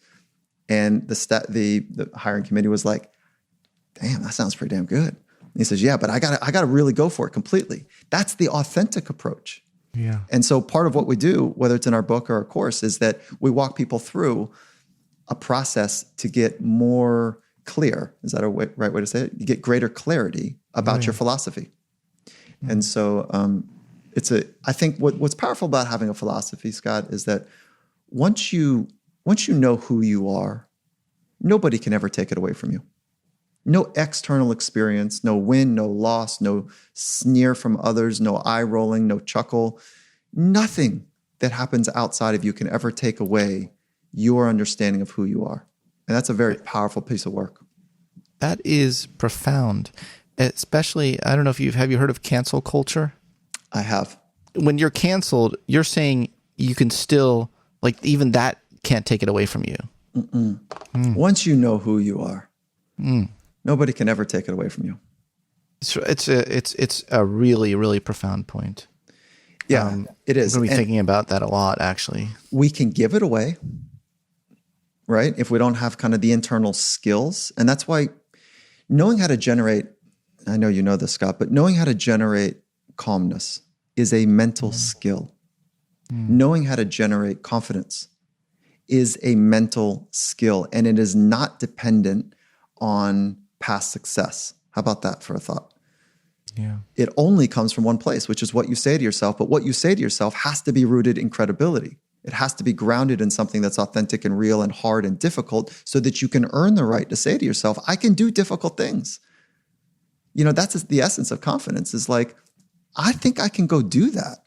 And the hiring committee was like, "Damn, that sounds pretty damn good." And he says, "Yeah, but I got to really go for it completely." That's the authentic approach. Yeah. And so part of what we do, whether it's in our book or our course, is that we walk people through a process to get more clear. Is that right way to say it? You get greater clarity about your philosophy. And so I think what's powerful about having a philosophy, Scott, is that once you know who you are, nobody can ever take it away from you. No external experience, no win, no loss, no sneer from others, no eye rolling, no chuckle. Nothing that happens outside of you can ever take away your understanding of who you are. And that's a very powerful piece of work. That is profound. Especially, I don't know if have you heard of cancel culture? I have. When you're canceled, you're saying you can still, even that can't take it away from you. Once you know who you are, nobody can ever take it away from you. It's a really, really profound point. Yeah, it is. I'm going to be thinking about that a lot, actually. We can give it away, right? If we don't have kind of the internal skills. And that's why knowing how to generate, I know you know this, Scott, but knowing how to generate calmness is a mental skill. Knowing how to generate confidence is a mental skill, and it is not dependent on past success. How about that for a thought? Yeah. It only comes from one place, which is what you say to yourself. But what you say to yourself has to be rooted in credibility. It has to be grounded in something that's authentic and real and hard and difficult so that you can earn the right to say to yourself, I can do difficult things. That's the essence of confidence, is like, I think I can go do that.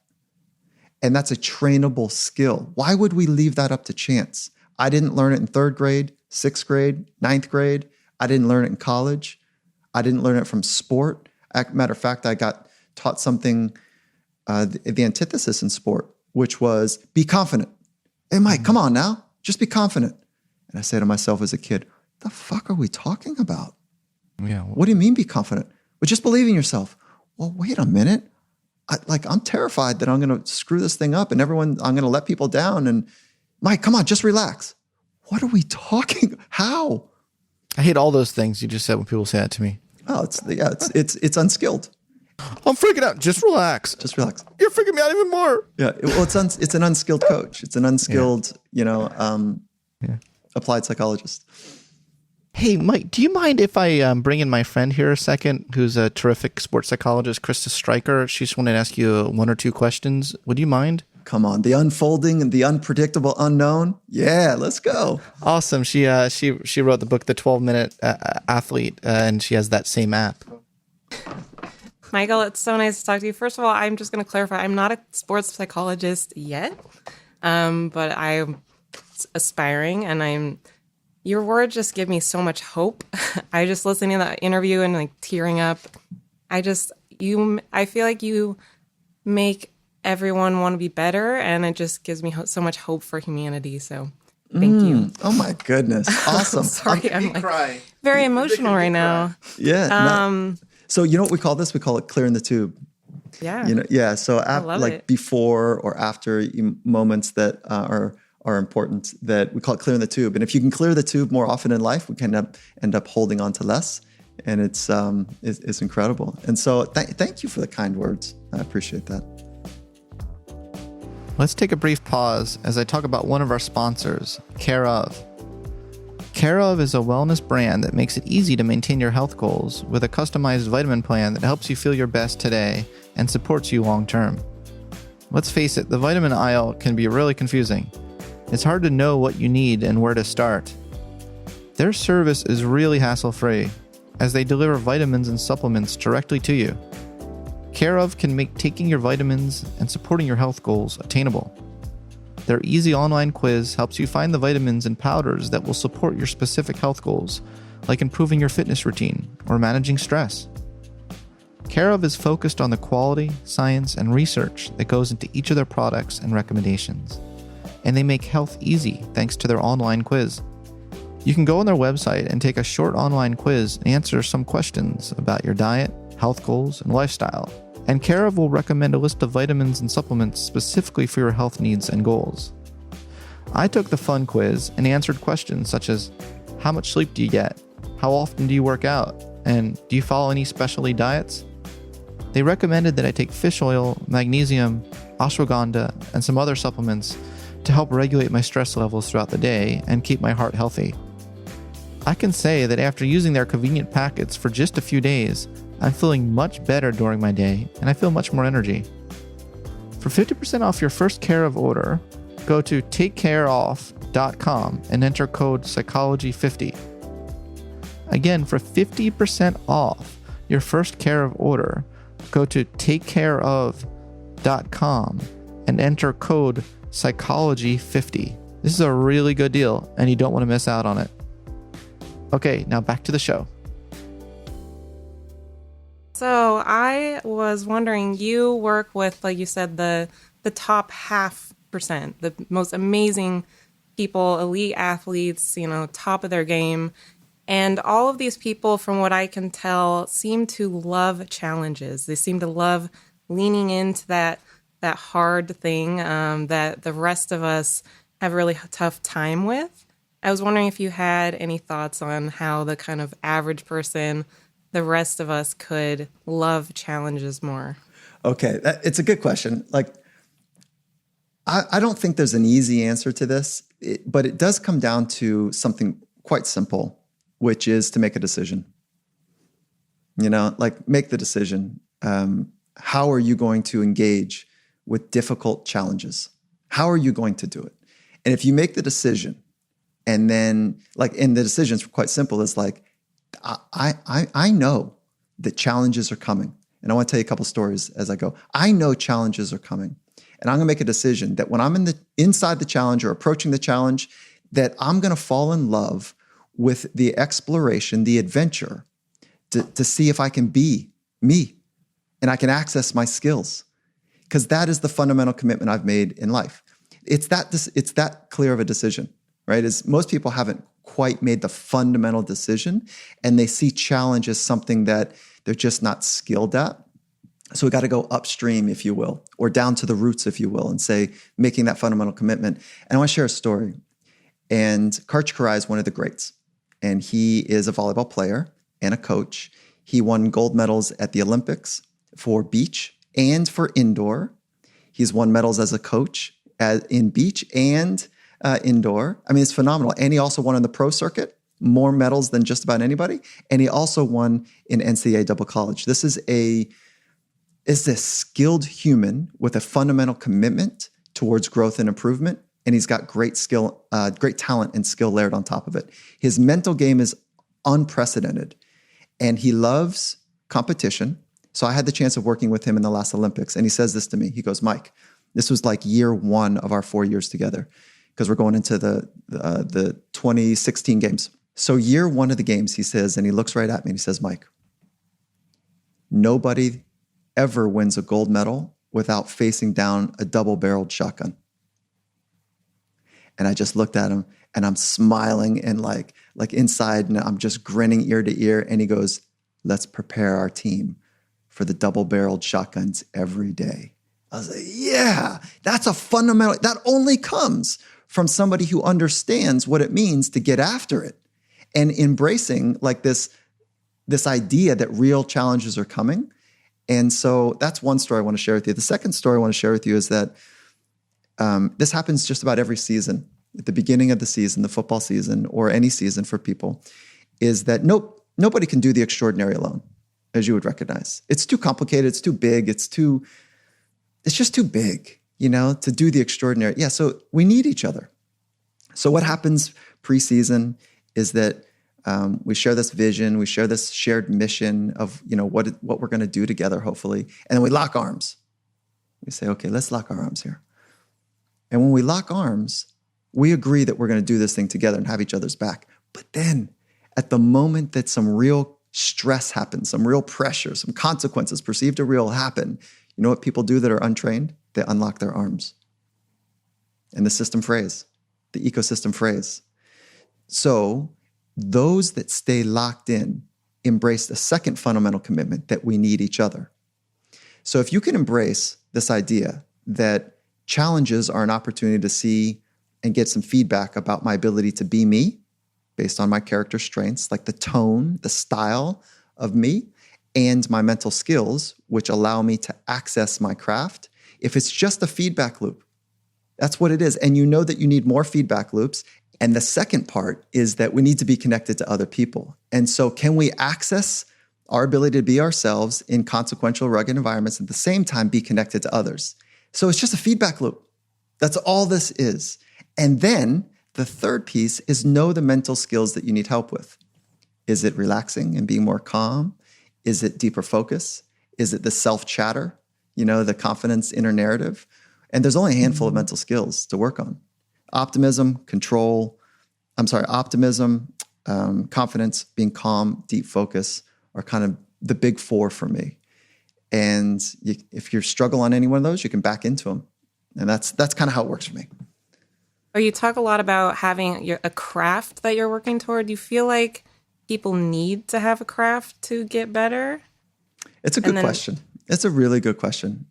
And that's a trainable skill. Why would we leave that up to chance? I didn't learn it in 3rd grade, 6th grade, 9th grade. I didn't learn it in college. I didn't learn it from sport. Matter of fact, I got taught something, the antithesis in sport, which was be confident. Hey, Mike, come on now. Just be confident. And I say to myself as a kid, the fuck are we talking about? Yeah. What do you mean be confident? Well, just believe in yourself. Well, wait a minute. I'm terrified that I'm going to screw this thing up and I'm going to let people down. And Mike, come on, just relax. What are we talking? How? I hate all those things you just said when people say that to me. Oh, it's unskilled. I'm freaking out. Just relax. Just relax. You're freaking me out even more. Yeah. It's an unskilled coach. It's an unskilled, applied psychologist. Hey, Mike, do you mind if I bring in my friend here a second, who's a terrific sports psychologist, Krista Stryker? She just wanted to ask you 1 or 2 questions. Would you mind? Come on, the unfolding and the unpredictable unknown. Yeah, let's go. Awesome. She wrote the book, The 12-Minute Athlete, and she has that same app. Michael, it's so nice to talk to you. First of all, I'm just going to clarify, I'm not a sports psychologist yet, but I'm aspiring, and your words just give me so much hope. I just listening to that interview and like tearing up. I feel like you make everyone want to be better, and it just gives me so much hope for humanity. So thank you. Oh my goodness. Awesome. Sorry, I'm like very emotional right now. Yeah. So you know what we call this? We call it clearing the tube. Yeah. So before or after moments that are important, that we call it clearing the tube. And if you can clear the tube more often in life, we can end up holding on to less. And it's incredible. And so thank you for the kind words. I appreciate that. Let's take a brief pause as I talk about one of our sponsors, Care Of. Care Of is a wellness brand that makes it easy to maintain your health goals with a customized vitamin plan that helps you feel your best today and supports you long term. Let's face it, the vitamin aisle can be really confusing. It's hard to know what you need and where to start. Their service is really hassle-free, as they deliver vitamins and supplements directly to you. Care Of can make taking your vitamins and supporting your health goals attainable. Their easy online quiz helps you find the vitamins and powders that will support your specific health goals, like improving your fitness routine or managing stress. Care Of is focused on the quality, science, and research that goes into each of their products and recommendations. And they make health easy thanks to their online quiz. You can go on their website and take a short online quiz and answer some questions about your diet, health goals, and lifestyle. And Care Of will recommend a list of vitamins and supplements specifically for your health needs and goals. I took the fun quiz and answered questions such as, how much sleep do you get? How often do you work out? And do you follow any specialty diets? They recommended that I take fish oil, magnesium, ashwagandha, and some other supplements to help regulate my stress levels throughout the day and keep my heart healthy. I can say that after using their convenient packets for just a few days, I'm feeling much better during my day and I feel much more energy. For 50% off your first Care Of order, go to takecareof.com and enter code psychology50. Again, for 50% off your first Care Of order, go to takecareof.com and enter code psychology50. This is a really good deal and you don't want to miss out on it. Okay, now back to the show. So I was wondering, you work with, like you said, the top 0.5%, the most amazing people, elite athletes, top of their game. And all of these people, from what I can tell, seem to love challenges. They seem to love leaning into that hard thing that the rest of us have a really tough time with. I was wondering if you had any thoughts on how the kind of average person, the rest of us, could love challenges more. Okay, it's a good question. I don't think there's an easy answer to this, but it does come down to something quite simple, which is to make a decision. Make the decision. how are you going to engage with difficult challenges? How are you going to do it? And if you make the decision, and then and the decision's quite simple. It's like, I know that challenges are coming. And I want to tell you a couple stories as I go. I know challenges are coming. And I'm going to make a decision that when I'm inside the challenge or approaching the challenge, that I'm going to fall in love with the exploration, the adventure, to see if I can be me and I can access my skills. Because that is the fundamental commitment I've made in life. It's that clear of a decision, right? Is most people haven't quite made the fundamental decision, and they see challenge as something that they're just not skilled at. So we got to go upstream, if you will, or down to the roots, if you will, and say, making that fundamental commitment. And I want to share a story. And Karch Karai is one of the greats. And he is a volleyball player and a coach. He won gold medals at the Olympics for beach and for indoor. He's won medals as a coach in beach and indoor. I mean, it's phenomenal. And he also won on the pro circuit, more medals than just about anybody. And he also won in NCAA double college. This is a skilled human with a fundamental commitment towards growth and improvement. And he's got great skill, great talent and skill layered on top of it. His mental game is unprecedented, and he loves competition. So I had the chance of working with him in the last Olympics, and he says this to me. He goes, Mike, this was like year one of our 4 years together, because we're going into the 2016 games. So year one of the games, he says, and he looks right at me and he says, Mike, nobody ever wins a gold medal without facing down a double-barreled shotgun. And I just looked at him, and I'm smiling, and like inside, and I'm just grinning ear to ear. And he goes, let's prepare our team for the double-barreled shotguns every day. I was like, yeah, that's a fundamental, that only comes from somebody who understands what it means to get after it and embracing like this idea that real challenges are coming. And so that's one story I want to share with you. The second story I want to share with you is that this happens just about every season. At the beginning of the season, the football season, or any season for people, is that nobody can do the extraordinary alone, as you would recognize. It's too complicated. It's too big. It's just too big, to do the extraordinary. Yeah, so we need each other. So what happens preseason is that we share this vision, we share this shared mission of what we're going to do together, hopefully, and then we lock arms. We say, okay, let's lock our arms here. And when we lock arms, we agree that we're going to do this thing together and have each other's back. But then at the moment that some real stress happens, some real pressure, some consequences perceived or real happen, you know what people do that are untrained? They unlock their arms. And the system frays, the ecosystem frays. So those that stay locked in embrace the second fundamental commitment that we need each other. So if you can embrace this idea that challenges are an opportunity to see and get some feedback about my ability to be me based on my character strengths, like the tone, the style of me, and my mental skills, which allow me to access my craft. If it's just a feedback loop, that's what it is. And you know that you need more feedback loops. And the second part is that we need to be connected to other people. And so can we access our ability to be ourselves in consequential, rugged environments, at the same time be connected to others? So it's just a feedback loop. That's all this is. And then the third piece is know the mental skills that you need help with. Is it relaxing and being more calm? Is it deeper focus? Is it the self-chatter, the confidence inner narrative? And there's only a handful of mental skills to work on. Optimism, confidence, being calm, deep focus are kind of the big four for me. And if you struggle on any one of those, you can back into them. And that's kind of how it works for me. Or you talk a lot about having a craft that you're working toward. Do you feel like people need to have a craft to get better? It's a good question. It's a really good question.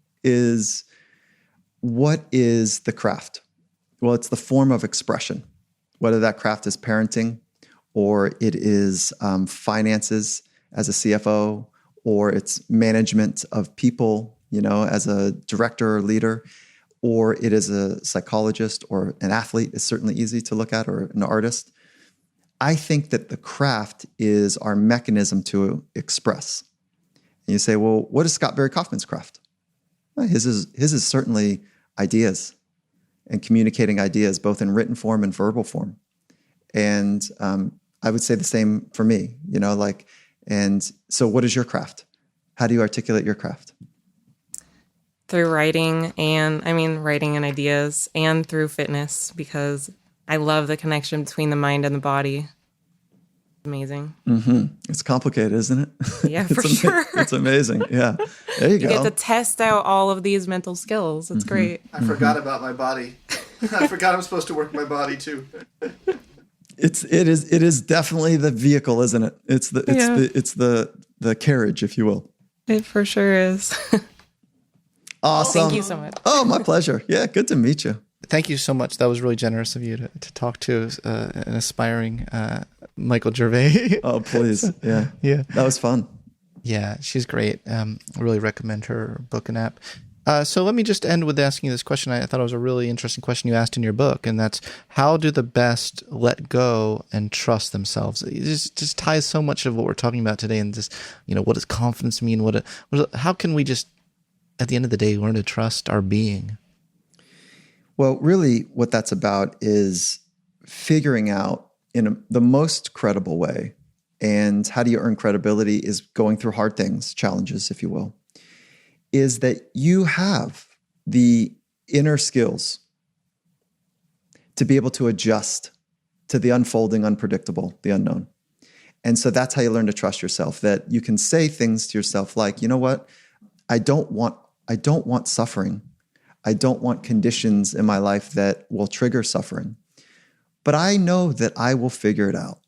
What is the craft? Well, it's the form of expression, whether that craft is parenting or it is finances as a CFO, or it's management of people, as a director or leader, or it is a psychologist or an athlete. It's certainly easy to look at, or an artist. I think that the craft is our mechanism to express. And you say, well, what is Scott Barry Kaufman's craft? Well, his is certainly ideas and communicating ideas, both in written form and verbal form. And I would say the same for me, and so what is your craft? How do you articulate your craft? Through writing and ideas, and through fitness, because I love the connection between the mind and the body. Amazing. Mm-hmm. It's complicated, isn't it? Yeah, for sure. It's amazing. Yeah. There you go. You get to test out all of these mental skills. It's great. I forgot about my body. I forgot I'm supposed to work my body too. It is definitely the vehicle, isn't it? It's the carriage, if you will. It for sure is. Awesome. Thank you so much. Oh, my pleasure. Yeah, good to meet you. Thank you so much. That was really generous of you to talk to an aspiring Michael Gervais. Oh, please. Yeah. Yeah. That was fun. Yeah, she's great. I really recommend her book and app. So let me just end with asking you this question. I thought it was a really interesting question you asked in your book, and that's, how do the best let go and trust themselves? It just ties so much of what we're talking about today, and just, what does confidence mean? How can we just, at the end of the day, learn to trust our being? Well, really what that's about is figuring out in the most credible way, and how do you earn credibility is going through hard things, challenges, if you will, is that you have the inner skills to be able to adjust to the unfolding, unpredictable, the unknown. And so that's how you learn to trust yourself, that you can say things to yourself like, you know what? I don't want suffering. I don't want conditions in my life that will trigger suffering. But I know that I will figure it out,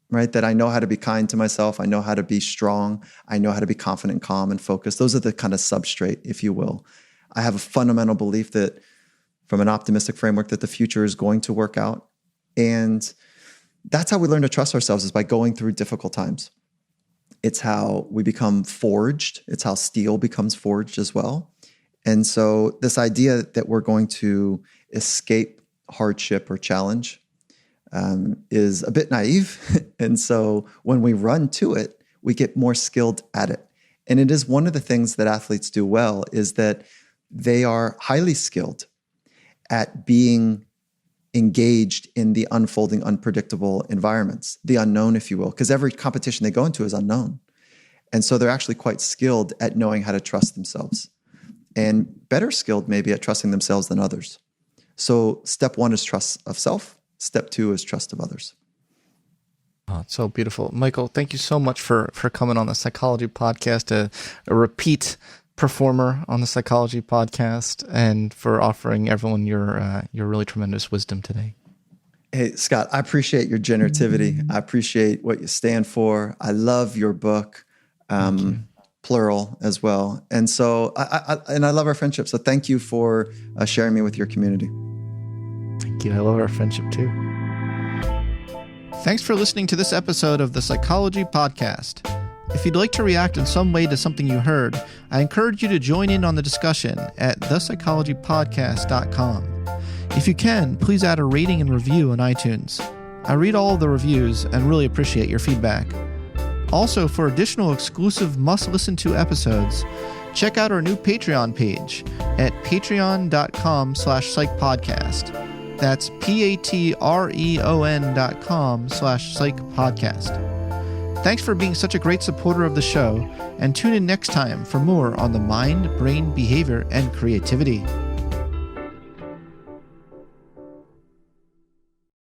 right? That I know how to be kind to myself. I know how to be strong. I know how to be confident, calm, and focused. Those are the kind of substrate, if you will. I have a fundamental belief that, from an optimistic framework, that the future is going to work out. And that's how we learn to trust ourselves, is by going through difficult times. It's how we become forged. It's how steel becomes forged as well. And so this idea that we're going to escape hardship or challenge is a bit naive. And so when we run to it, we get more skilled at it. And it is one of the things that athletes do well, is that they are highly skilled at being engaged in the unfolding, unpredictable environments, the unknown, if you will, because every competition they go into is unknown. And so they're actually quite skilled at knowing how to trust themselves, and better skilled maybe at trusting themselves than others. So step one is trust of self. Step two is trust of others. Oh, it's so beautiful. Michael, thank you so much for coming on the Psychology Podcast, a repeat performer on the Psychology Podcast, and for offering everyone your really tremendous wisdom today. Hey, Scott, I appreciate your generativity. I appreciate what you stand for. I love your book. Plural as well. And so I love our friendship. So thank you for sharing me with your community. Thank you. I love our friendship too. Thanks for listening to this episode of the Psychology Podcast. If you'd like to react in some way to something you heard, I encourage you to join in on the discussion at thepsychologypodcast.com. If you can, please add a rating and review on iTunes. I read all of the reviews and really appreciate your feedback. Also, for additional exclusive must-listen-to episodes, check out our new Patreon page at patreon.com/psychpodcast. That's patreon.com/psychpodcast. Thanks for being such a great supporter of the show, and tune in next time for more on the mind, brain, behavior, and creativity.